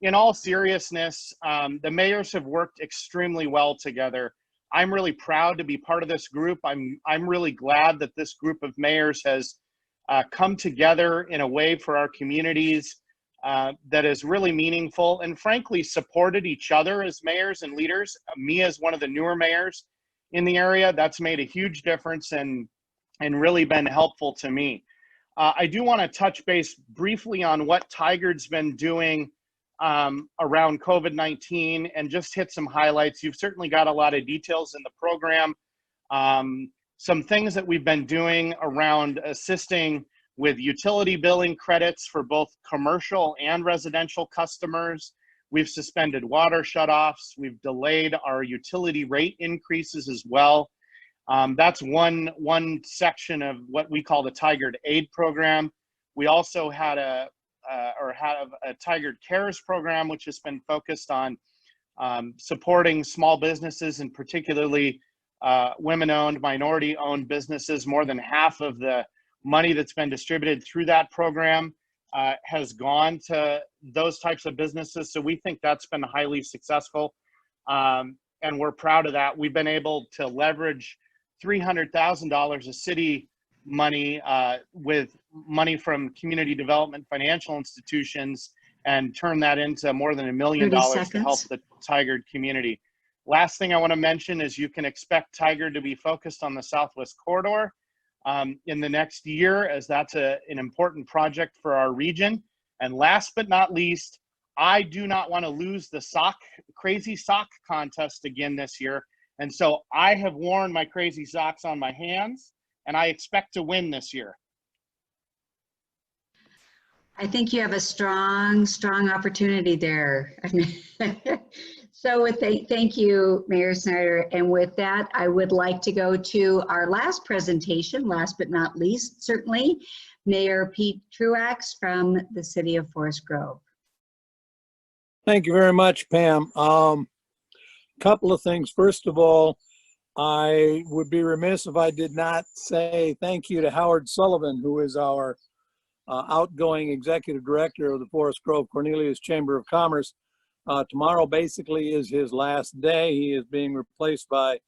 in all seriousness, the mayors have worked extremely well together. I'm really proud to be part of this group. I'm really glad that this group of mayors has come together in a way for our communities that is really meaningful and frankly supported each other as mayors and leaders. Me as one of the newer mayors in the area, that's made a huge difference and really been helpful to me. I do want to touch base briefly on what Tigard's been doing around COVID-19 and just hit some highlights. You've certainly got a lot of details in the program. Some things that we've been doing around assisting with utility billing credits for both commercial and residential customers. We've suspended water shutoffs. We've delayed our utility rate increases as well. That's one section of what we call the Tigard Aid program. We also had have a Tigard Cares program, which has been focused on supporting small businesses and particularly women-owned, minority-owned businesses. More than half of the money that's been distributed through that program has gone to those types of businesses. So we think that's been highly successful. And we're proud of that. We've been able to leverage $300,000 of city money with money from community development financial institutions and turn that into more than $1 million to help the Tigard community. Last thing I want to mention is you can expect Tigard to be focused on the Southwest Corridor in the next year, as that's an important project for our region. And last but not least, I do not want to lose the crazy sock contest again this year. And so I have worn my crazy socks on my hands, and I expect to win this year. I think you have a strong opportunity there. So thank you, Mayor Snider. And with that, I would like to go to our last presentation, last but not least, certainly, Mayor Pete Truax from the city of Forest Grove. Thank you very much, Pam. Couple of things. First of all, I would be remiss if I did not say thank you to Howard Sullivan, who is our outgoing executive director of the Forest Grove Cornelius Chamber of Commerce. Tomorrow basically is his last day. He is being replaced by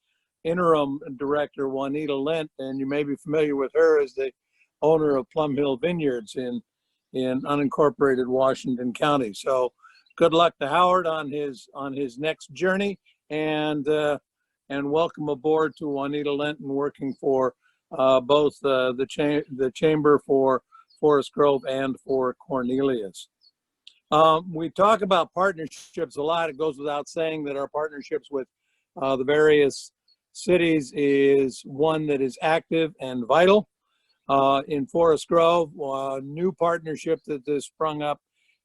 interim director Juanita Linn, and you may be familiar with her as the owner of Plum Hill Vineyards in unincorporated Washington County. So good luck to Howard on his next journey, and welcome aboard to Juanita Linn, working for both the chamber for Forest Grove and for Cornelius. We talk about partnerships a lot. It goes without saying that our partnerships with the various cities is one that is active and vital. In Forest Grove, a new partnership that has sprung up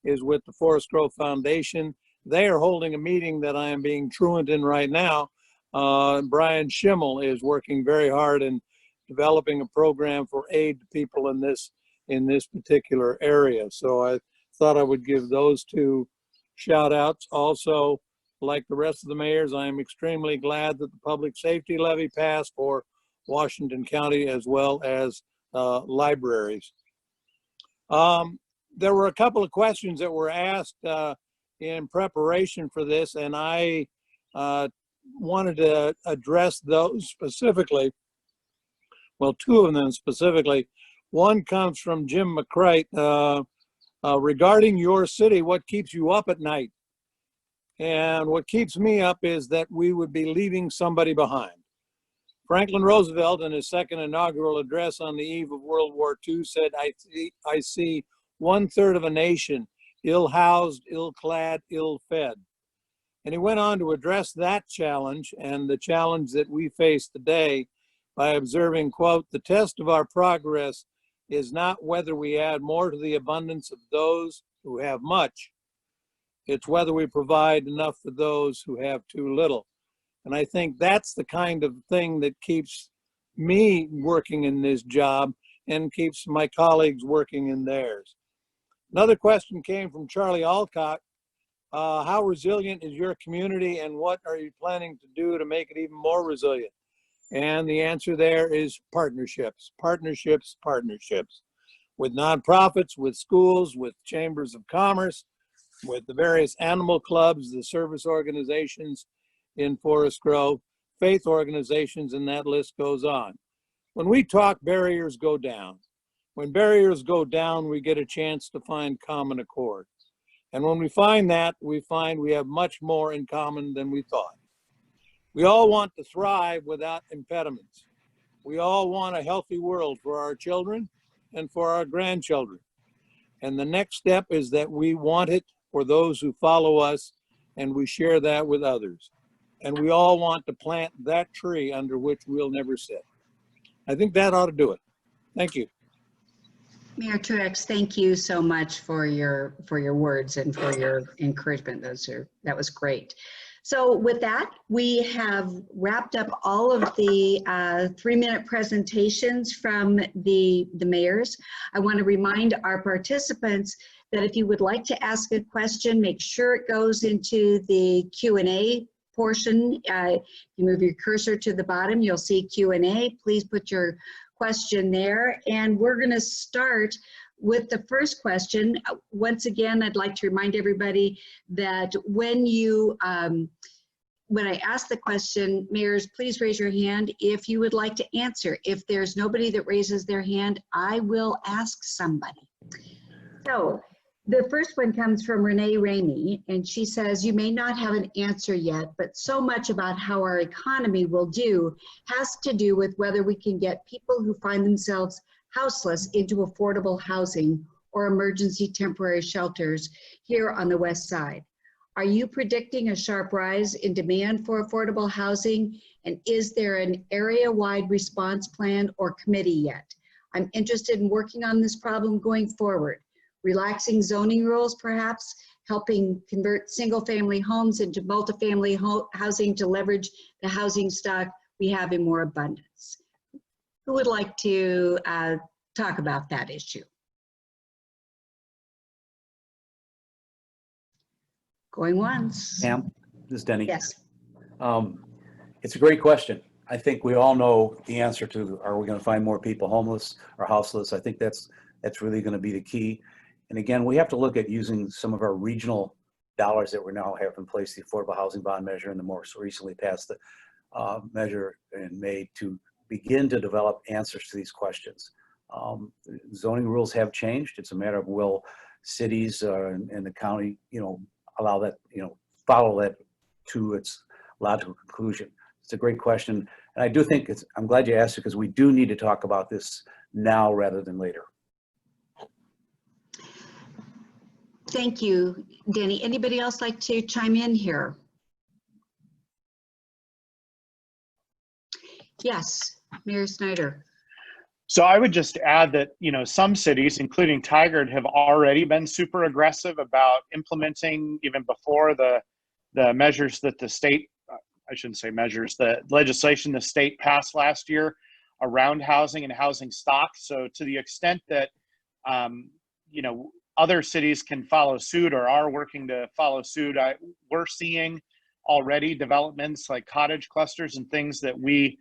is with the Forest Grove Foundation. They are holding a meeting that I am being truant in right now. Brian Schimmel is working very hard in developing a program for aid to people in this particular area. So I thought I would give those two shout outs. Also, like the rest of the mayors, I am extremely glad that the public safety levy passed for Washington County as well as libraries. There were a couple of questions that were asked in preparation for this, and I wanted to address those specifically. Well, two of them specifically. One comes from Jim McCrate. Regarding your city, what keeps you up at night? And what keeps me up is that we would be leaving somebody behind. Franklin Roosevelt, in his second inaugural address on the eve of World War II, said, I see 1/3 of a nation ill-housed, ill-clad, ill-fed. And he went on to address that challenge and the challenge that we face today by observing, quote, the test of our progress is not whether we add more to the abundance of those who have much. It's whether we provide enough for those who have too little. And I think that's the kind of thing that keeps me working in this job and keeps my colleagues working in theirs. Another question came from Charlie Alcott. How resilient is your community, and what are you planning to do to make it even more resilient? And the answer there is partnerships, partnerships, partnerships with nonprofits, with schools, with chambers of commerce, with the various animal clubs, the service organizations in Forest Grove, faith organizations, and that list goes on. When we talk, barriers go down. When barriers go down, we get a chance to find common accord. And when we find that, we find we have much more in common than we thought. We all want to thrive without impediments. We all want a healthy world for our children and for our grandchildren. And the next step is that we want it for those who follow us, and we share that with others. And we all want to plant that tree under which we'll never sit. I think that ought to do it. Thank you. Mayor Truax, thank you so much for your words and for your encouragement. That was great. So with that, we have wrapped up all of the 3-minute presentations from the mayors. I want to remind our participants that if you would like to ask a question, make sure it goes into the Q&A portion. You move your cursor to the bottom, you'll see Q&A. Please put your question there. And we're going to start with the first question. Once again, I'd like to remind everybody that when I ask the question, mayors, please raise your hand if you would like to answer. If there's nobody that raises their hand, I will ask somebody. So the first one comes from Renee Ramey, and she says, you may not have an answer yet, but so much about how our economy will do has to do with whether we can get people who find themselves houseless into affordable housing or emergency temporary shelters here on the West Side. Are you predicting a sharp rise in demand for affordable housing? And is there an area-wide response plan or committee yet? I'm interested in working on this problem going forward. Relaxing zoning rules, perhaps, helping convert single-family homes into multifamily housing to leverage the housing stock we have in more abundance. Who would like to talk about that issue? Going once. Pam, this is Denny. Yes. It's a great question. I think we all know the answer to, are we going to find more people homeless or houseless? I think that's really going to be the key. And again, we have to look at using some of our regional dollars that we now have in place, the Affordable Housing Bond Measure and the more recently passed the measure in May, to begin to develop answers to these questions. Zoning rules have changed. It's a matter of will cities and the county, allow that, follow that to its logical conclusion. It's a great question. And I do think I'm glad you asked it, because we do need to talk about this now rather than later. Thank you, Denny. Anybody else like to chime in here? Yes, Mayor Snider. So I would just add that, some cities, including Tigard, have already been super aggressive about implementing, even before the measures that the state, I shouldn't say measures, the legislation the state passed last year around housing and housing stock. So to the extent that, other cities can follow suit or are working to follow suit, we're seeing already developments like cottage clusters and things that we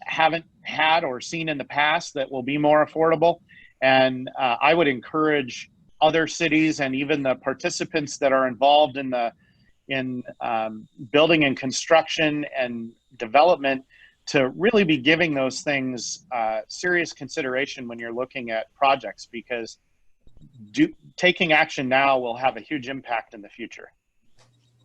haven't had or seen in the past that will be more affordable. And I would encourage other cities and even the participants that are involved in building and construction and development to really be giving those things serious consideration when you're looking at projects, because taking action now will have a huge impact in the future.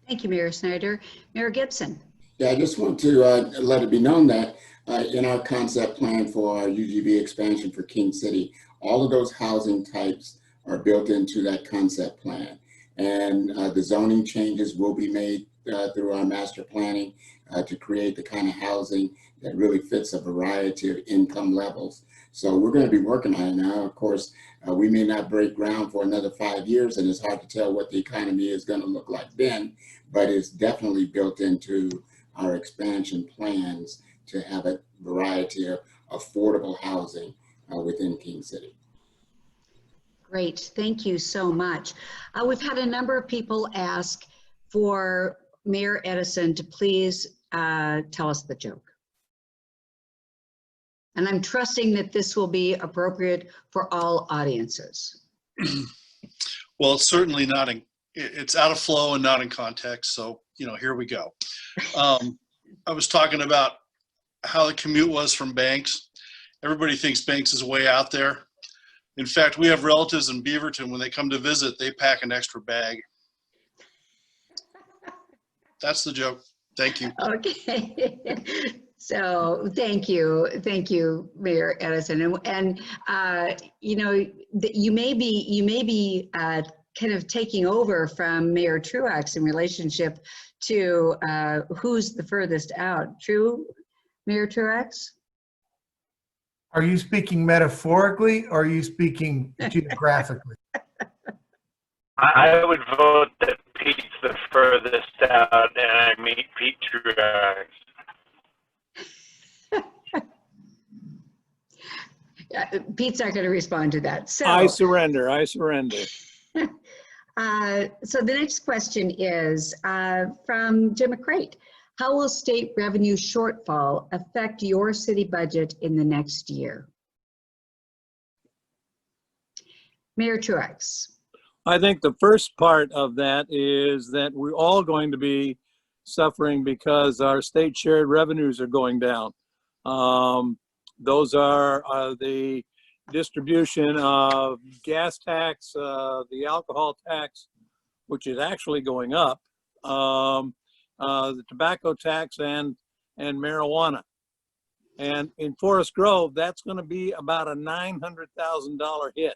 Thank you, Mayor Snider. Mayor Gibson. Yeah, I just want to let it be known that in our concept plan for our UGB expansion for King City, all of those housing types are built into that concept plan. And the zoning changes will be made through our master planning to create the kind of housing that really fits a variety of income levels. So we're going to be working on it now. Of course, we may not break ground for another 5 years, and it's hard to tell what the economy is going to look like then, but it's definitely built into our expansion plans to have a variety of affordable housing within King City. Great, thank you so much. We've had a number of people ask for Mayor Edison to please tell us the joke. And I'm trusting that this will be appropriate for all audiences. Well, it's certainly not it's out of flow and not in context. So, here we go. I was talking about how the commute was from Banks. Everybody thinks Banks is way out there. In fact, we have relatives in Beaverton. When they come to visit, they pack an extra bag. That's the joke. Thank you. Okay. So thank you, Mayor Edison. And you know, you may be kind of taking over from Mayor Truax in relationship to who's the furthest out. True, Mayor Truax? Are you speaking metaphorically or are you speaking geographically? I would vote that Pete's the furthest out, and I meet Pete Truax. Pete's not going to respond to that. So I surrender. I surrender. So the next question is from Jim McCrate. How will state revenue shortfall affect your city budget in the next year? Mayor Truax. I think the first part of that is that we're all going to be suffering because our state shared revenues are going down. Those are the distribution of gas tax, the alcohol tax, which is actually going up, the tobacco tax, and marijuana. And in Forest Grove, that's going to be about a $900,000 hit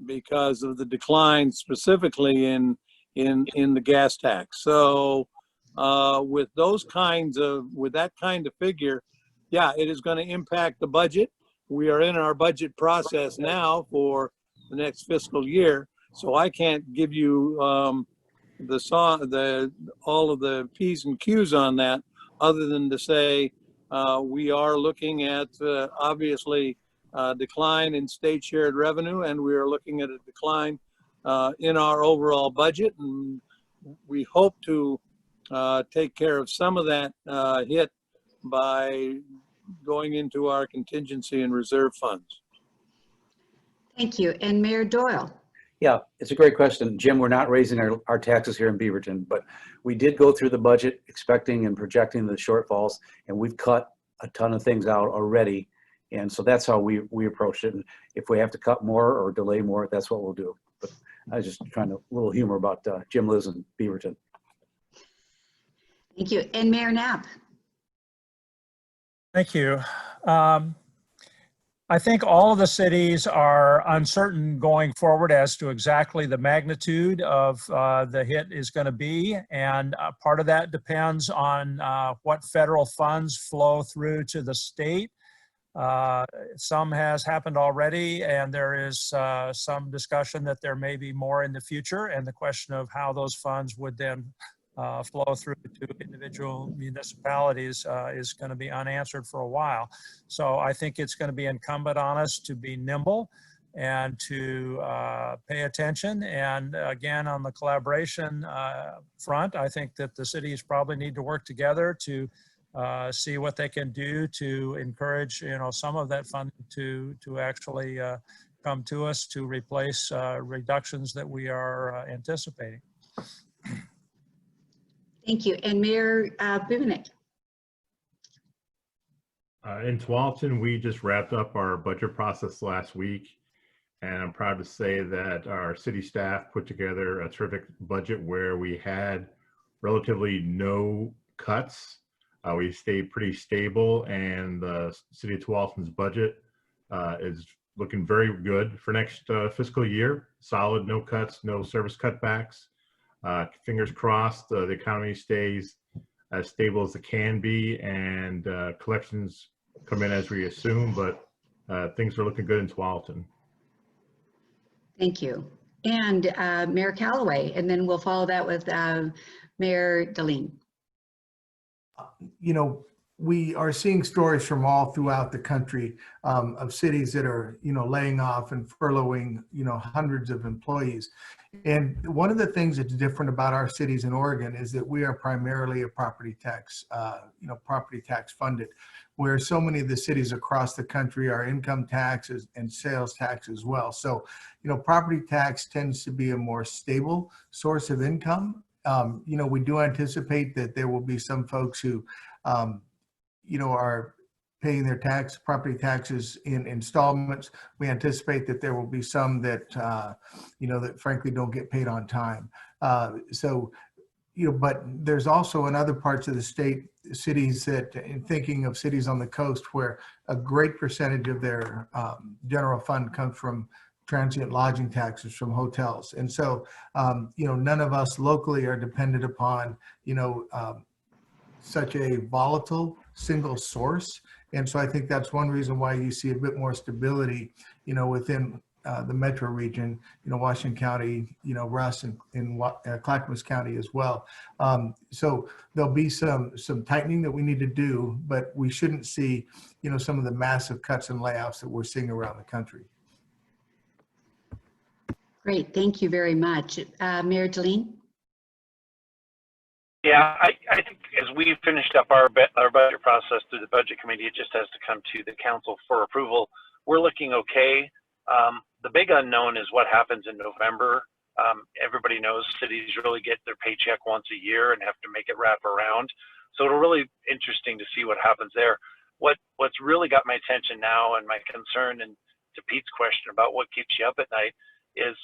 because of the decline specifically in the gas tax. So with that kind of figure, yeah, it is going to impact the budget. We are in our budget process now for the next fiscal year, so I can't give you all of the P's and Q's on that, other than to say we are looking at obviously decline in state shared revenue, and we are looking at a decline in our overall budget, and we hope to take care of some of that hit by going into our contingency and reserve funds. Thank you. And Mayor Doyle. Yeah, it's a great question. Jim, we're not raising our taxes here in Beaverton, but we did go through the budget expecting and projecting the shortfalls, and we've cut a ton of things out already. And so that's how we approached it. And if we have to cut more or delay more, that's what we'll do. But I was just trying to, a little humor about Jim lives in Beaverton. Thank you. And Mayor Knapp. Thank you. I think all of the cities are uncertain going forward as to exactly the magnitude of the hit is going to be. And part of that depends on what federal funds flow through to the state. Some has happened already, and there is some discussion that there may be more in the future. And the question of how those funds would then flow through to individual municipalities is going to be unanswered for a while. So I think it's going to be incumbent on us to be nimble and to pay attention. And again, on the collaboration front, I think that the cities probably need to work together to see what they can do to encourage, some of that funding to actually come to us to replace reductions that we are anticipating. Thank you. And Mayor Bubenik. In Tualatin, we just wrapped up our budget process last week, and I'm proud to say that our city staff put together a terrific budget where we had relatively no cuts. We stayed pretty stable, and the city of Tualatin's budget is looking very good for next fiscal year. Solid, no cuts, no service cutbacks. Fingers crossed, the economy stays as stable as it can be, and collections come in as we assume, but things are looking good in Tualatin. Thank you. And Mayor Callaway, and then we'll follow that with Mayor Dalin. We are seeing stories from all throughout the country of cities that are, laying off and furloughing, hundreds of employees. And one of the things that's different about our cities in Oregon is that we are primarily a property tax funded, where so many of the cities across the country are income taxes and sales tax as well. So, property tax tends to be a more stable source of income. We do anticipate that there will be some folks who, are paying their property taxes in installments. We anticipate that there will be some that, that frankly don't get paid on time. But there's also in other parts of the state, cities that, in thinking of cities on the coast, where a great percentage of their general fund comes from transient lodging taxes from hotels. And so, none of us locally are dependent upon, such a volatile single source. And so I think that's one reason why you see a bit more stability, within the metro region, Washington County, Russ and Clackamas County as well. So there'll be some tightening that we need to do, but we shouldn't see, some of the massive cuts and layoffs that we're seeing around the country. Great, thank you very much. Mayor Dalin? Yeah, I think as we finished up our budget process through the budget committee, it just has to come to the council for approval. We're looking okay. The big unknown is what happens in November. Everybody knows cities really get their paycheck once a year and have to make it wrap around. So it'll really interesting to see what happens there. What's really got my attention now and my concern, and to Pete's question about what keeps you up at night, is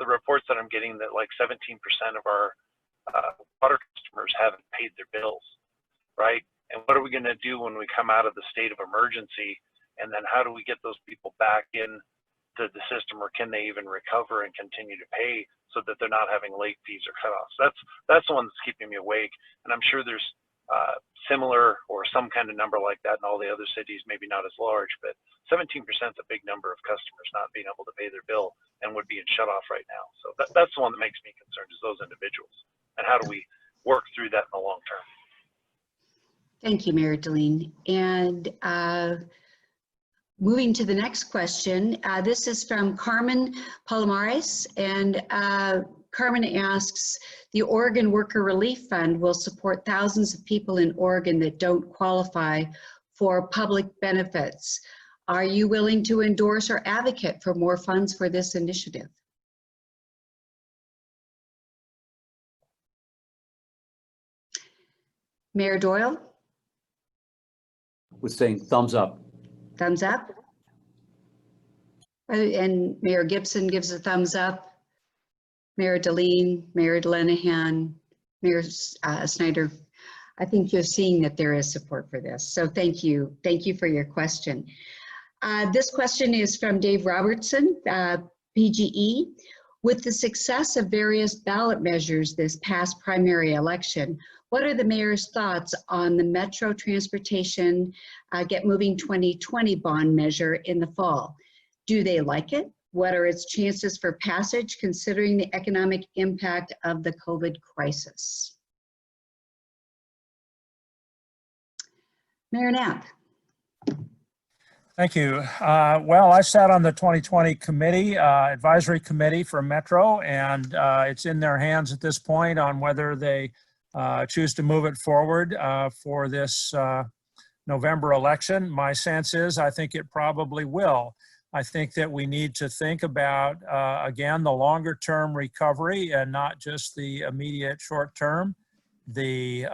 the reports that I'm getting that like 17% of our water customers haven't paid their bills, right? And what are we going to do when we come out of the state of emergency? And then how do we get those people back in to the system, or can they even recover and continue to pay so that they're not having late fees or cutoffs? That's the one that's keeping me awake. And I'm sure there's similar or some kind of number like that in all the other cities, maybe not as large, but 17% is a big number of customers not being able to pay their bill and would be in shut off right now. So that's the one that makes me concerned, is those individuals. And how do we work through that in the long term? Thank you, Mayor Dalin. And moving to the next question, this is from Carmen Palomares, and Carmen asks, the Oregon Worker Relief Fund will support thousands of people in Oregon that don't qualify for public benefits. Are you willing to endorse or advocate for more funds for this initiative? Mayor Doyle? Was saying thumbs up. Thumbs up? And Mayor Gibson gives a thumbs up. Mayor Dalin, Mayor Lenahan, Mayor Snider. I think you're seeing that there is support for this. So thank you. Thank you for your question. This question is from Dave Robertson, PGE. With the success of various ballot measures this past primary election, what are the mayor's thoughts on the Metro Transportation Get Moving 2020 bond measure in the fall? Do they like it? What are its chances for passage considering the economic impact of the COVID crisis? Mayor Knapp. Thank you. Well, I sat on the 2020 committee, advisory committee for Metro, and it's in their hands at this point on whether they choose to move it forward for this November election. My sense is I think it probably will. I think that we need to think about, again, the longer term recovery and not just the immediate short term. The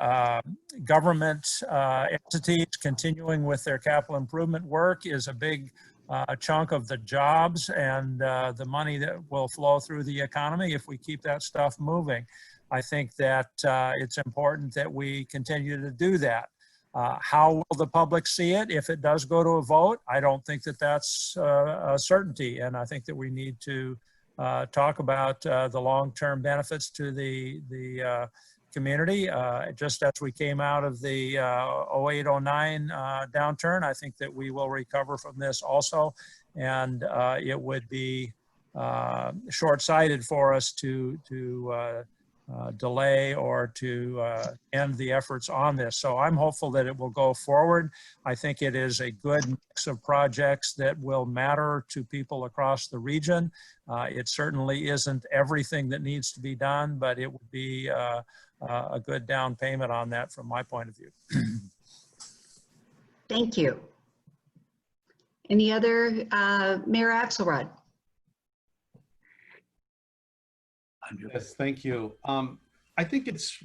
government entities continuing with their capital improvement work is a big chunk of the jobs and the money that will flow through the economy if we keep that stuff moving. I think that it's important that we continue to do that. How will the public see it if it does go to a vote? I don't think that that's a certainty, and I think that we need to talk about the long-term benefits to the community. Just as we came out of the 08-09 downturn, I think that we will recover from this also, and it would be short-sighted for us to delay or to end the efforts on this. So I'm hopeful that it will go forward. I think it is a good mix of projects that will matter to people across the region. It certainly isn't everything that needs to be done, but it would be a good down payment on that from my point of view. Thank you. Any other, Mayor Axelrod? Yes, thank you. I think it's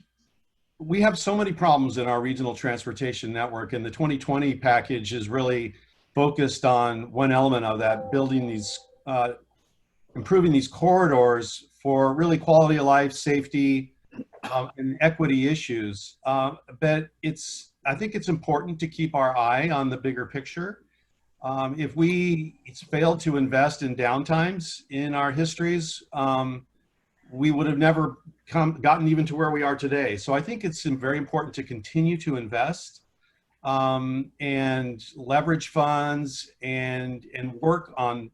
we have so many problems in our regional transportation network, and the 2020 package is really focused on one element of that, building these, improving these corridors for really quality of life, safety, and equity issues. But I think it's important to keep our eye on the bigger picture. If we failed to invest in downtimes in our histories, we would have never gotten even to where we are today. So I think it's very important to continue to invest and leverage funds and work on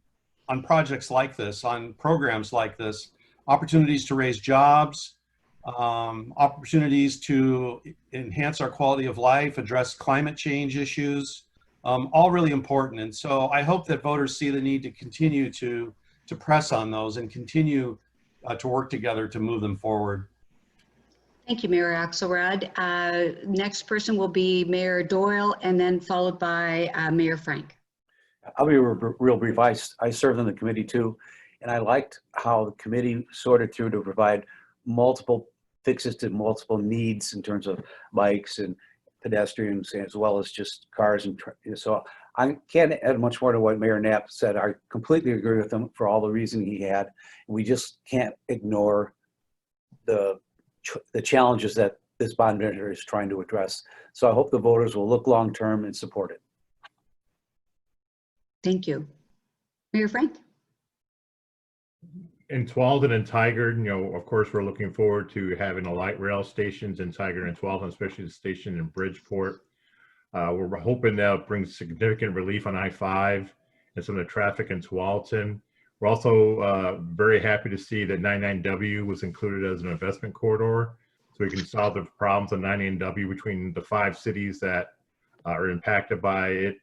projects like this, on programs like this, opportunities to raise jobs, opportunities to enhance our quality of life, address climate change issues, all really important. And so I hope that voters see the need to continue to press on those and continue to work together to move them forward. Thank you, Mayor Axelrod. Next person will be Mayor Doyle, and then followed by Mayor Frank. I'll be real brief. I served on the committee too, and I liked how the committee sorted through to provide multiple fixes to multiple needs in terms of bikes and pedestrians, as well as just cars. And so I can't add much more to what Mayor Knapp said. I completely agree with him for all the reason he had. We just can't ignore the challenges that this bond measure is trying to address. So I hope the voters will look long-term and support it. Thank you. Mayor Frank? In Tualatin and Tigard, of course, we're looking forward to having the light rail stations in Tigard and Tualatin, especially the station in Bridgeport. We're hoping that brings significant relief on I-5 and some of the traffic in Tualatin. We're also very happy to see that 99W was included as an investment corridor, so we can solve the problems on 99W between the 5 cities that are impacted by it.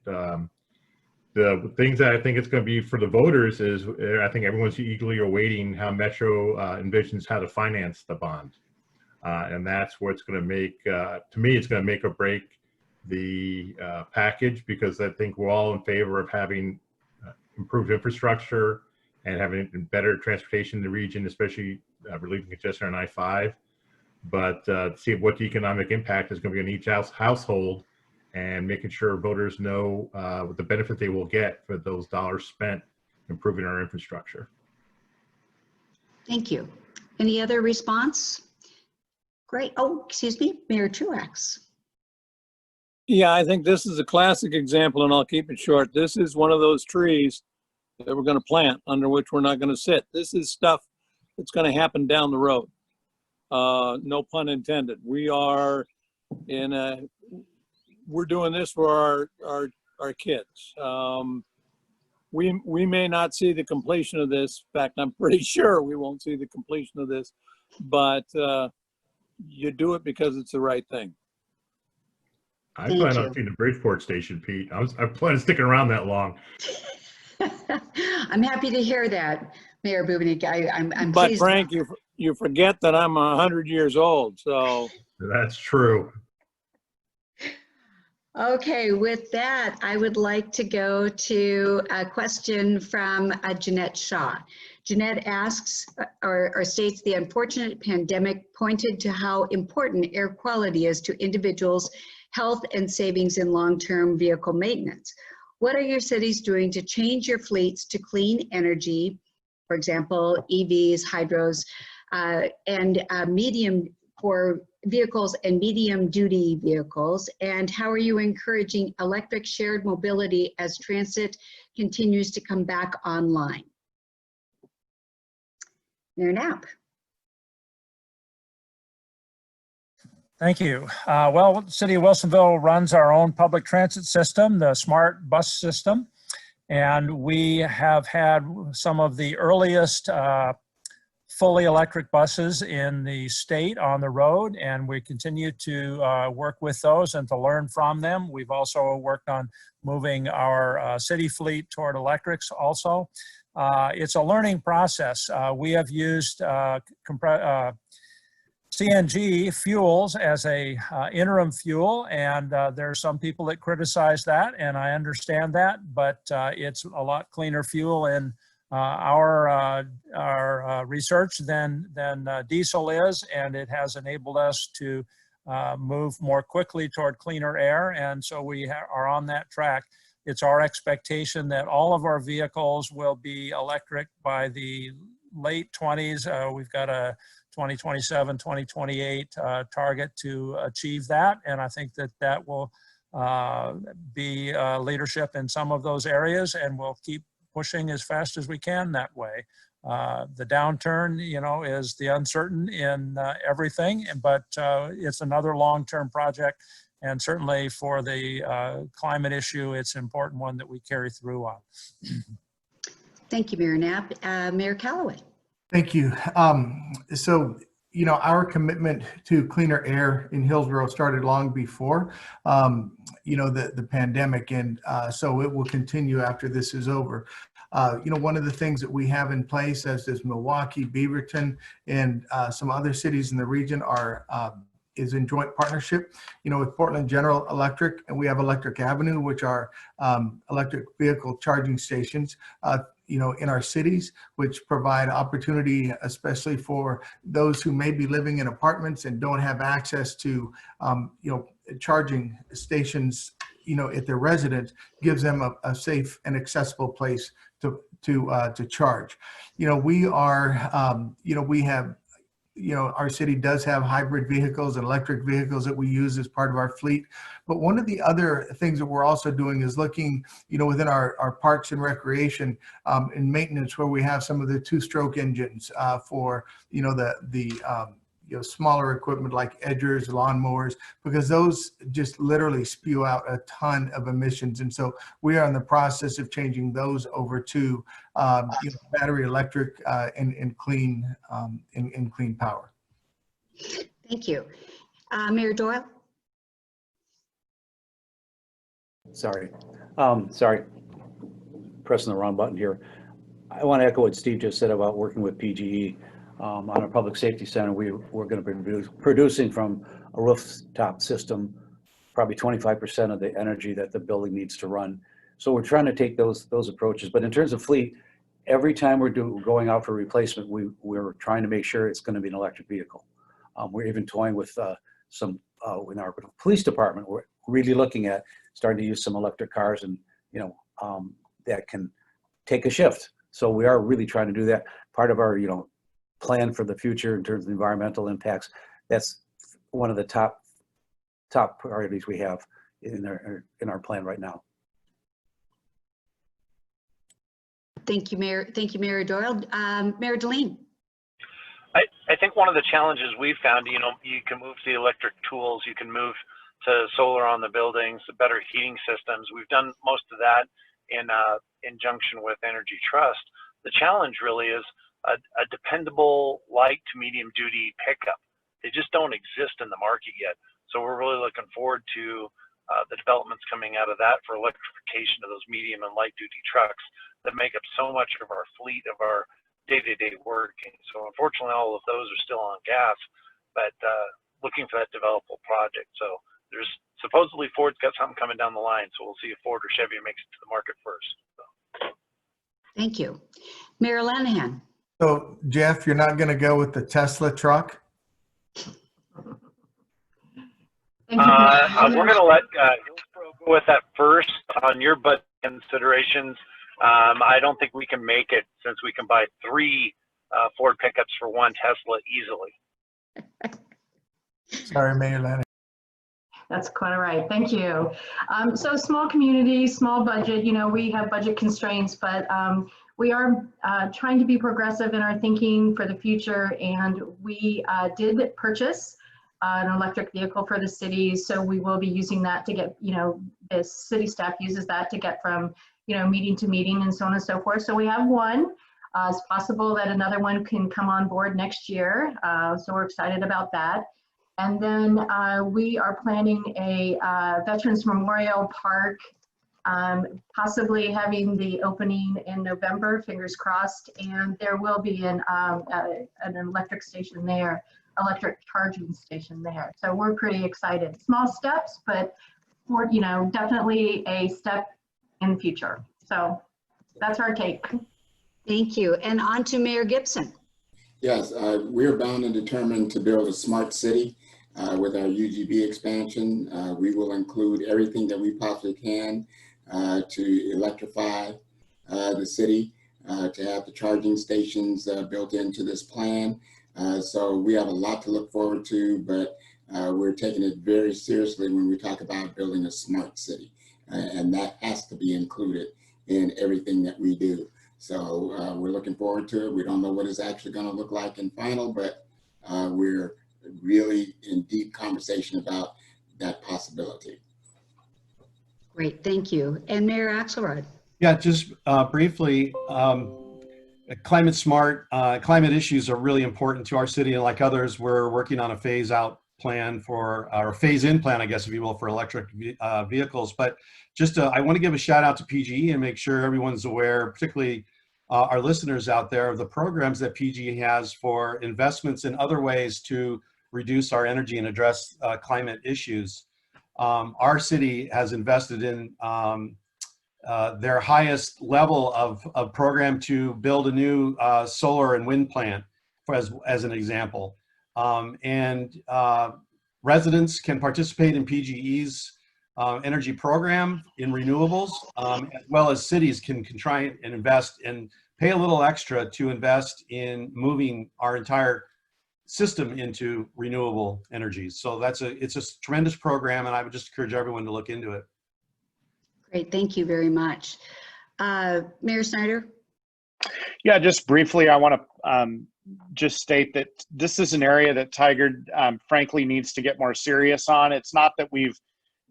The things that I think it's going to be for the voters is I think everyone's eagerly awaiting how Metro envisions how to finance the bond. And that's where it's going to make, to me, it's going to make or break the package, because I think we're all in favor of having improved infrastructure and having better transportation in the region, especially relieving congestion on I-5. But see what the economic impact is going to be on each household, and making sure voters know what the benefit they will get for those dollars spent improving our infrastructure. Thank you. Any other response? Great. Oh, excuse me, Mayor Truax. Yeah, I think this is a classic example, and I'll keep it short. This is one of those trees that we're going to plant under which we're not going to sit. This is stuff that's going to happen down the road. No pun intended. We are we're doing this for our kids. We may not see the completion of this. In fact, I'm pretty sure we won't see the completion of this, but you do it because it's the right thing. I plan on seeing the Bridgeport station, Pete. I plan on sticking around that long. I'm happy to hear that, Mayor Bubenik. I'm but pleased. Frank, you forget that I'm 100 years old, so. That's true. Okay, with that, I would like to go to a question from Jeanette Shaw. Jeanette asks or states, the unfortunate pandemic pointed to how important air quality is to individuals' health and savings in long-term vehicle maintenance. What are your cities doing to change your fleets to clean energy, for example, EVs, hydros, and medium for vehicles and medium duty vehicles? And how are you encouraging electric shared mobility as transit continues to come back online? Mayor Knapp. Thank you. Well, the City of Wilsonville runs our own public transit system, the smart bus system, and we have had some of the earliest fully electric buses in the state on the road, and we continue to work with those and to learn from them. We've also worked on moving our city fleet toward electrics also. It's a learning process. We have used CNG fuels as a interim fuel, and there are some people that criticize that, and I understand that, but it's a lot cleaner fuel in our research than diesel is, and it has enabled us to move more quickly toward cleaner air. And so we are on that track. It's our expectation that all of our vehicles will be electric by the late 20s. We've got a 2027, 2028 target to achieve that. And I think that that will be leadership in some of those areas, and we'll keep pushing as fast as we can that way. The downturn, is the uncertain in everything, but it's another long-term project. And certainly for the climate issue, it's an important one that we carry through on. Thank you, Mayor Knapp. Mayor Callaway. Thank you. So, our commitment to cleaner air in Hillsboro started long before, the pandemic. And so it will continue after this is over. One of the things that we have in place, as does Milwaukee, Beaverton, and some other cities in the region is in joint partnership, with Portland General Electric, and we have Electric Avenue, which are electric vehicle charging stations, in our cities, which provide opportunity, especially for those who may be living in apartments and don't have access to, charging stations, at their residence, gives them a safe and accessible place to charge. We are, we have, our city does have hybrid vehicles and electric vehicles that we use as part of our fleet. But one of the other things that we're also doing is looking, within our parks and recreation and maintenance, where we have some of the two-stroke engines for, smaller equipment like edgers, lawnmowers, because those just literally spew out a ton of emissions. And so we are in the process of changing those over to battery electric and clean power. Thank you. Mayor Doyle. Sorry, pressing the wrong button here. I want to echo what Steve just said about working with PGE. On our public safety center, we're going to be producing from a rooftop system probably 25% of the energy that the building needs to run. So we're trying to take those approaches. But in terms of fleet, every time we're going out for replacement, we're trying to make sure it's going to be an electric vehicle. We're even toying with some in our police department. We're really looking at starting to use some electric cars, and that can take a shift. So we are really trying to do that. Part of our plan for the future in terms of environmental impacts. That's one of the top priorities we have in our plan right now. Thank you, Mayor. Thank you, Mayor Doyle. Mayor Dalin. I think one of the challenges we've found, you can move to the electric tools, you can move to solar on the buildings, better heating systems. We've done most of that in conjunction with Energy Trust. The challenge really is a dependable light to medium duty pickup. They just don't exist in the market yet. So we're really looking forward to the developments coming out of that for electrification of those medium and light duty trucks that make up so much of our fleet, of our day-to-day working. So unfortunately, all of those are still on gas, but looking for that developable project. So there's supposedly Ford's got something coming down the line. So we'll see if Ford or Chevy makes it to the market first. So. Thank you. Mayor Lenahan. So, Jeff, you're not going to go with the Tesla truck? We're going to let Hillsboro go with that first on your budget considerations. I don't think we can make it, since we can buy 3 Ford pickups for 1 Tesla easily. Sorry, Mayor Lenahan. That's quite all right. Thank you. So small community, small budget, we have budget constraints, but we are trying to be progressive in our thinking for the future. And we did purchase an electric vehicle for the city. So we will be using that to get, the city staff uses that to get from, meeting to meeting and so on and so forth. So we have one. It's possible that another one can come on board next year. So we're excited about that. And then we are planning a Veterans Memorial Park, possibly having the opening in November, fingers crossed. And there will be an electric station there, electric charging station there. So we're pretty excited. Small steps, but for, definitely a step in the future. So that's our take. Thank you. And on to Mayor Gibson. Yes, we're bound and determined to build a smart city. With our UGB expansion, we will include everything that we possibly can to electrify the city, to have the charging stations built into this plan. So we have a lot to look forward to, but we're taking it very seriously when we talk about building a smart city. And that has to be included in everything that we do. So we're looking forward to it. We don't know what it's actually going to look like in final, but we're really in deep conversation about that possibility. Great, thank you. And Mayor Axelrod. Yeah, just briefly, climate smart, climate issues are really important to our city, and like others, we're working on a phase out plan for, or phase in plan, I guess, if you will, for electric vehicles. But just I want to give a shout out to PGE and make sure everyone's aware, particularly our listeners out there, of the programs that PGE has for investments in other ways to reduce our energy and address climate issues. Our city has invested in their highest level of program to build a new solar and wind plant, as an example. Residents can participate in PGE's energy program in renewables, as well as cities can try and invest and pay a little extra to invest in moving our entire system into renewable energies. So it's a tremendous program, and I would just encourage everyone to look into it. Great, thank you very much. Mayor Snider? Yeah, just briefly, I want to just state that this is an area that Tigard, frankly, needs to get more serious on. It's not that we've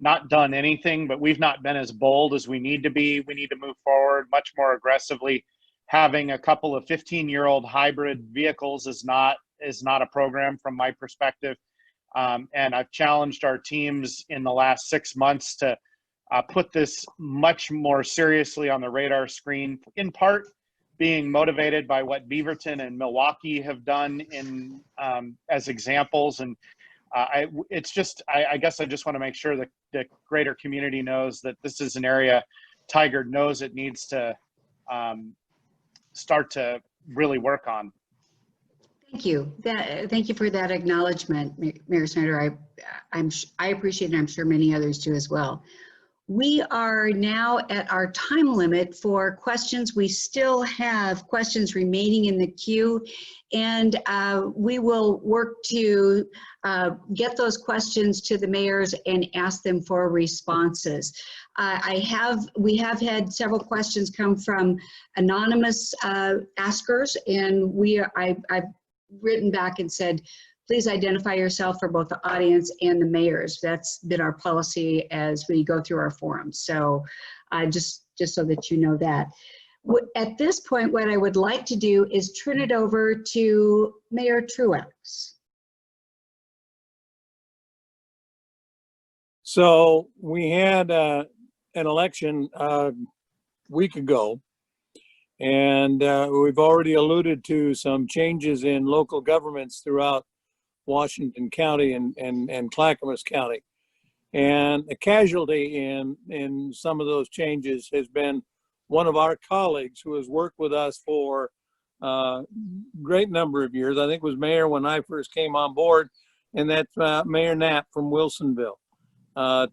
not done anything, but we've not been as bold as we need to be. We need to move forward much more aggressively. Having a couple of 15-year-old hybrid vehicles is not a program from my perspective. And I've challenged our teams in the last 6 months to put this much more seriously on the radar screen, in part being motivated by what Beaverton and Milwaukee have done in as examples. And I guess I just want to make sure that the greater community knows that this is an area Tigard knows it needs to start to really work on. Thank you. Thank you for that acknowledgement, Mayor Snider. I appreciate it, and I'm sure many others do as well. We are now at our time limit for questions. We still have questions remaining in the queue, and we will work to get those questions to the mayors and ask them for responses. We have had several questions come from anonymous askers, and I've written back and said, please identify yourself for both the audience and the mayors. That's been our policy as we go through our forums. So just so that you know that. At this point, what I would like to do is turn it over to Mayor Truax. So we had an election a week ago, and we've already alluded to some changes in local governments throughout Washington County and Clackamas County. And a casualty in some of those changes has been one of our colleagues who has worked with us for a great number of years. I think was mayor when I first came on board, and that's Mayor Knapp from Wilsonville.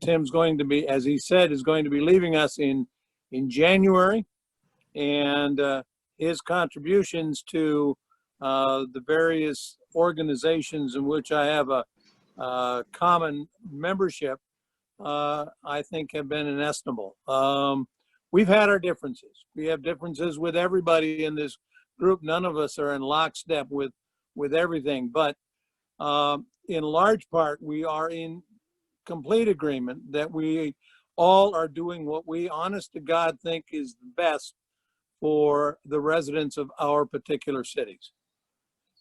Tim's going to be, as he said, is going to be leaving us in January, and his contributions to the various organizations in which I have a common membership, I think have been inestimable. We've had our differences. We have differences with everybody in this group. None of us are in lockstep with everything, but in large part, we are in complete agreement that we all are doing what we honest to God think is the best for the residents of our particular cities.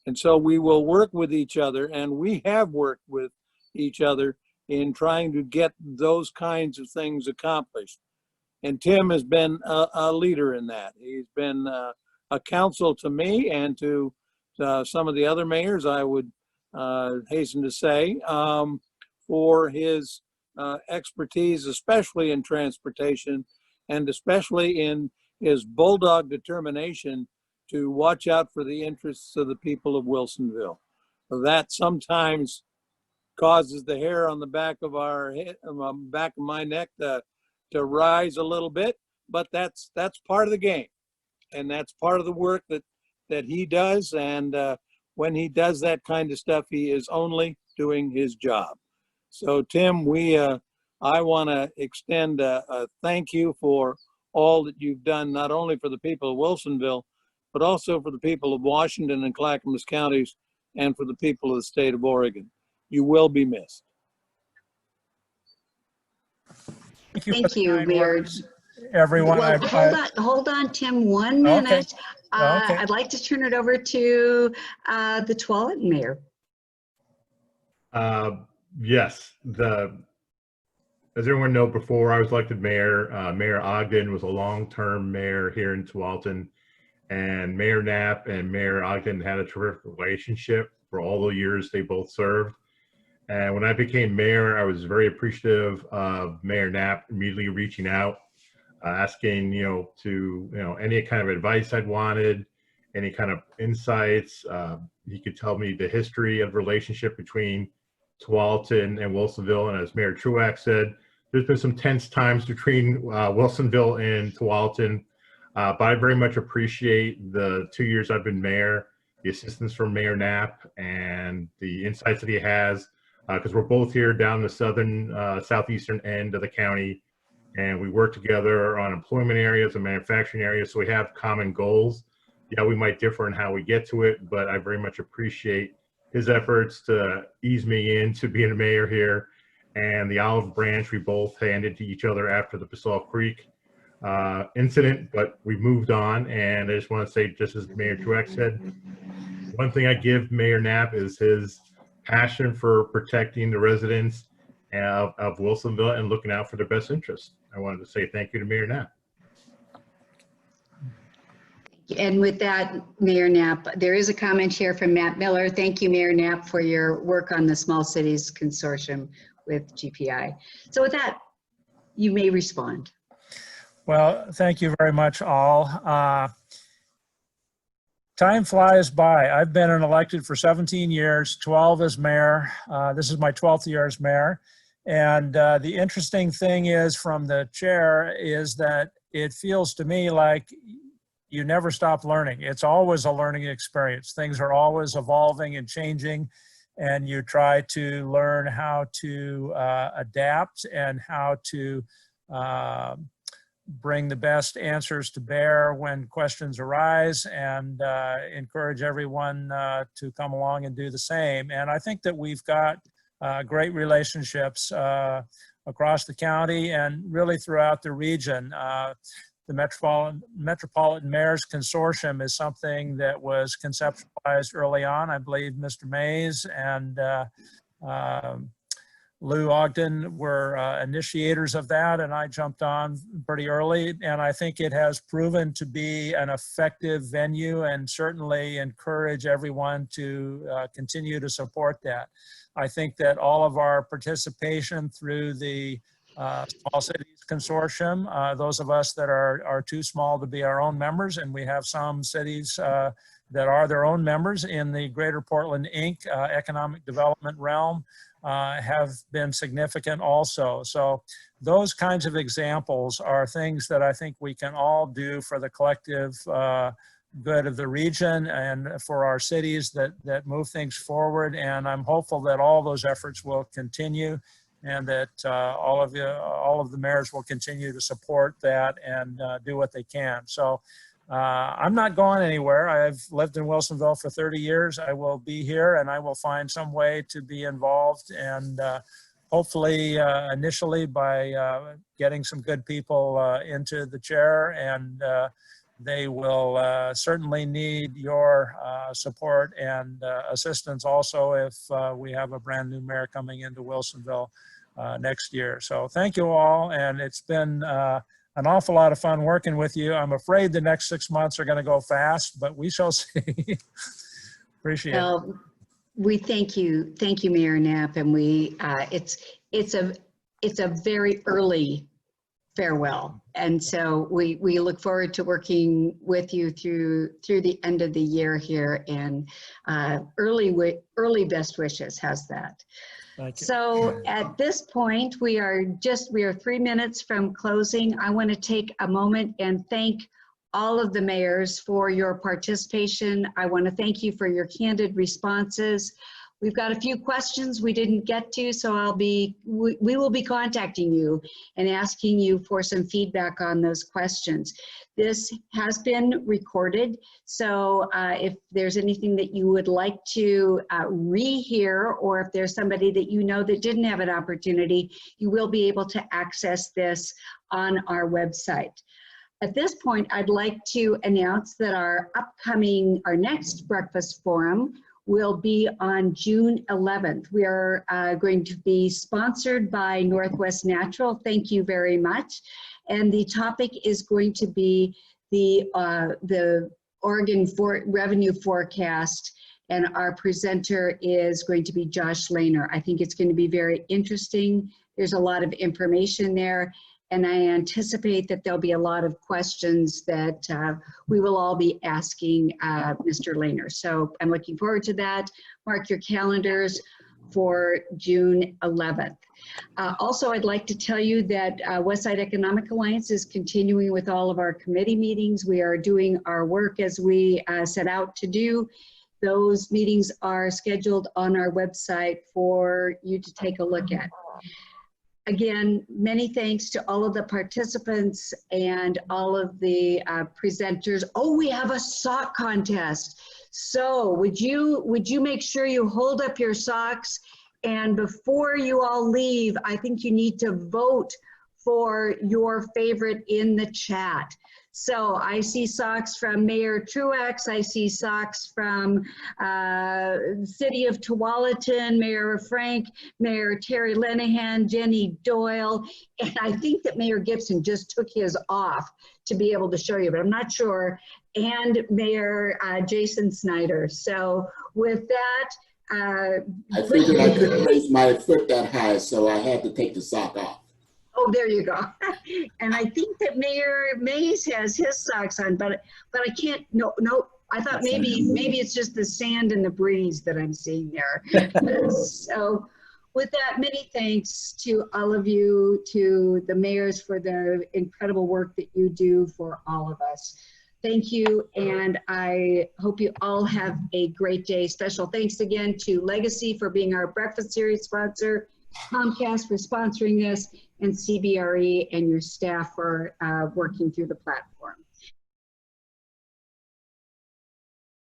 And so we will work with each other, and we have worked with each other in trying to get those kinds of things accomplished. And Tim has been a leader in that. He's been a counsel to me and to some of the other mayors, I would hasten to say, for his expertise, especially in transportation, and especially in his bulldog determination to watch out for the interests of the people of Wilsonville. That sometimes causes the hair on the back of our head, back of my neck to rise a little bit, but that's part of the game, and that's part of the work that he does. And when he does that kind of stuff, he is only doing his job. So Tim, I want to extend a thank you for all that you've done, not only for the people of Wilsonville, but also for the people of Washington and Clackamas counties, and for the people of the state of Oregon. You will be missed. Thank you, Mayor. Everyone. Well, hold on, Tim, 1 minute. Okay. I'd like to turn it over to the Tualatin mayor. Yes, as everyone knows, before I was elected mayor, Mayor Ogden was a long-term mayor here in Tualatin, and Mayor Knapp and Mayor Ogden had a terrific relationship for all the years they both served. And when I became mayor, I was very appreciative of Mayor Knapp immediately reaching out, asking, any kind of advice I'd wanted, any kind of insights. He could tell me the history of the relationship between Tualatin and Wilsonville. And as Mayor Truax said, there's been some tense times between Wilsonville and Tualatin, but I very much appreciate the 2 years I've been mayor, the assistance from Mayor Knapp and the insights that he has, because we're both here down the southeastern end of the county, and we work together on employment areas and manufacturing areas, so we have common goals. Yeah, we might differ in how we get to it, but I very much appreciate his efforts to ease me into being a mayor here, and the olive branch we both handed to each other after the Basalt Creek incident, but we moved on. And I just want to say, just as Mayor Truax said, one thing I give Mayor Knapp is his passion for protecting the residents of Wilsonville and looking out for their best interests. I wanted to say thank you to Mayor Knapp. And with that, Mayor Knapp, there is a comment here from Matt Miller. Thank you, Mayor Knapp, for your work on the Small Cities Consortium with GPI. So with that, you may respond. Well, thank you very much, all. Time flies by. I've been elected for 17 years, 12 as mayor. This is my 12th year as mayor. And the interesting thing is, from the chair, is that it feels to me like you never stop learning. It's always a learning experience. Things are always evolving and changing, and you try to learn how to adapt and how to bring the best answers to bear when questions arise, and encourage everyone to come along and do the same. And I think that we've got great relationships across the county and really throughout the region. The Metropolitan Mayors Consortium is something that was conceptualized early on. I believe Mr. Mays and Lou Ogden were initiators of that, and I jumped on pretty early. And I think it has proven to be an effective venue, and certainly encourage everyone to continue to support that. I think that all of our participation through the Small Cities Consortium, those of us that are too small to be our own members, and we have some cities that are their own members in the Greater Portland, Inc. Economic development realm, have been significant also. So those kinds of examples are things that I think we can all do for the collective good of the region and for our cities that move things forward. And I'm hopeful that all those efforts will continue, and that all of the mayors will continue to support that and do what they can. So I'm not going anywhere. I've lived in Wilsonville for 30 years. I will be here, and I will find some way to be involved, and hopefully initially by getting some good people into the chair, and they will certainly need your support and assistance also if we have a brand new mayor coming into Wilsonville next year. So thank you all, and it's been an awful lot of fun working with you. I'm afraid the next 6 months are going to go fast, but we shall see. Appreciate it. We thank you, Mayor Knapp, and we it's a very early farewell, and so we look forward to working with you through the end of the year here, and early best wishes. How's that? Thank you. So at this point, we are 3 minutes from closing. I want to take a moment and thank all of the mayors for your participation. I want to thank you for your candid responses. We've got a few questions we didn't get to, so we will be contacting you and asking you for some feedback on those questions. This has been recorded, so if there's anything that you would like to rehear, or if there's somebody that you know that didn't have an opportunity, you will be able to access this on our website. At this point, I'd like to announce that our next breakfast forum will be on June 11th. We are going to be sponsored by Northwest Natural. Thank you very much. And the topic is going to be the Oregon revenue forecast. And our presenter is going to be Josh Lehner. I think it's going to be very interesting. There's a lot of information there. And I anticipate that there'll be a lot of questions that we will all be asking Mr. Lehner. So I'm looking forward to that. Mark your calendars for June 11th. Also, I'd like to tell you that Westside Economic Alliance is continuing with all of our committee meetings. We are doing our work as we set out to do. Those meetings are scheduled on our website for you to take a look at. Again, many thanks to all of the participants and all of the presenters. Oh, we have a sock contest. So would you make sure you hold up your socks, and before you all leave, I think you need to vote for your favorite in the chat. So I see socks from Mayor Truax. I see socks from City of Tualatin, Mayor Frank, Mayor Teri Lenahan, Jenny Doyle, and I think that Mayor Gibson just took his off to be able to show you, but I'm not sure, and Mayor Jason Snider. So with that, I figured I couldn't raise my foot that high, so I had to take the sock off. Oh, there you go. And I think that Mayor Mays has his socks on, but I can't, no, I thought maybe it's just the sand and the breeze that I'm seeing there. So with that, many thanks to all of you, to the mayors for the incredible work that you do for all of us. Thank you, and I hope you all have a great day. Special thanks again to Legacy for being our breakfast series sponsor, Comcast for sponsoring this, and CBRE and your staff for working through the platform.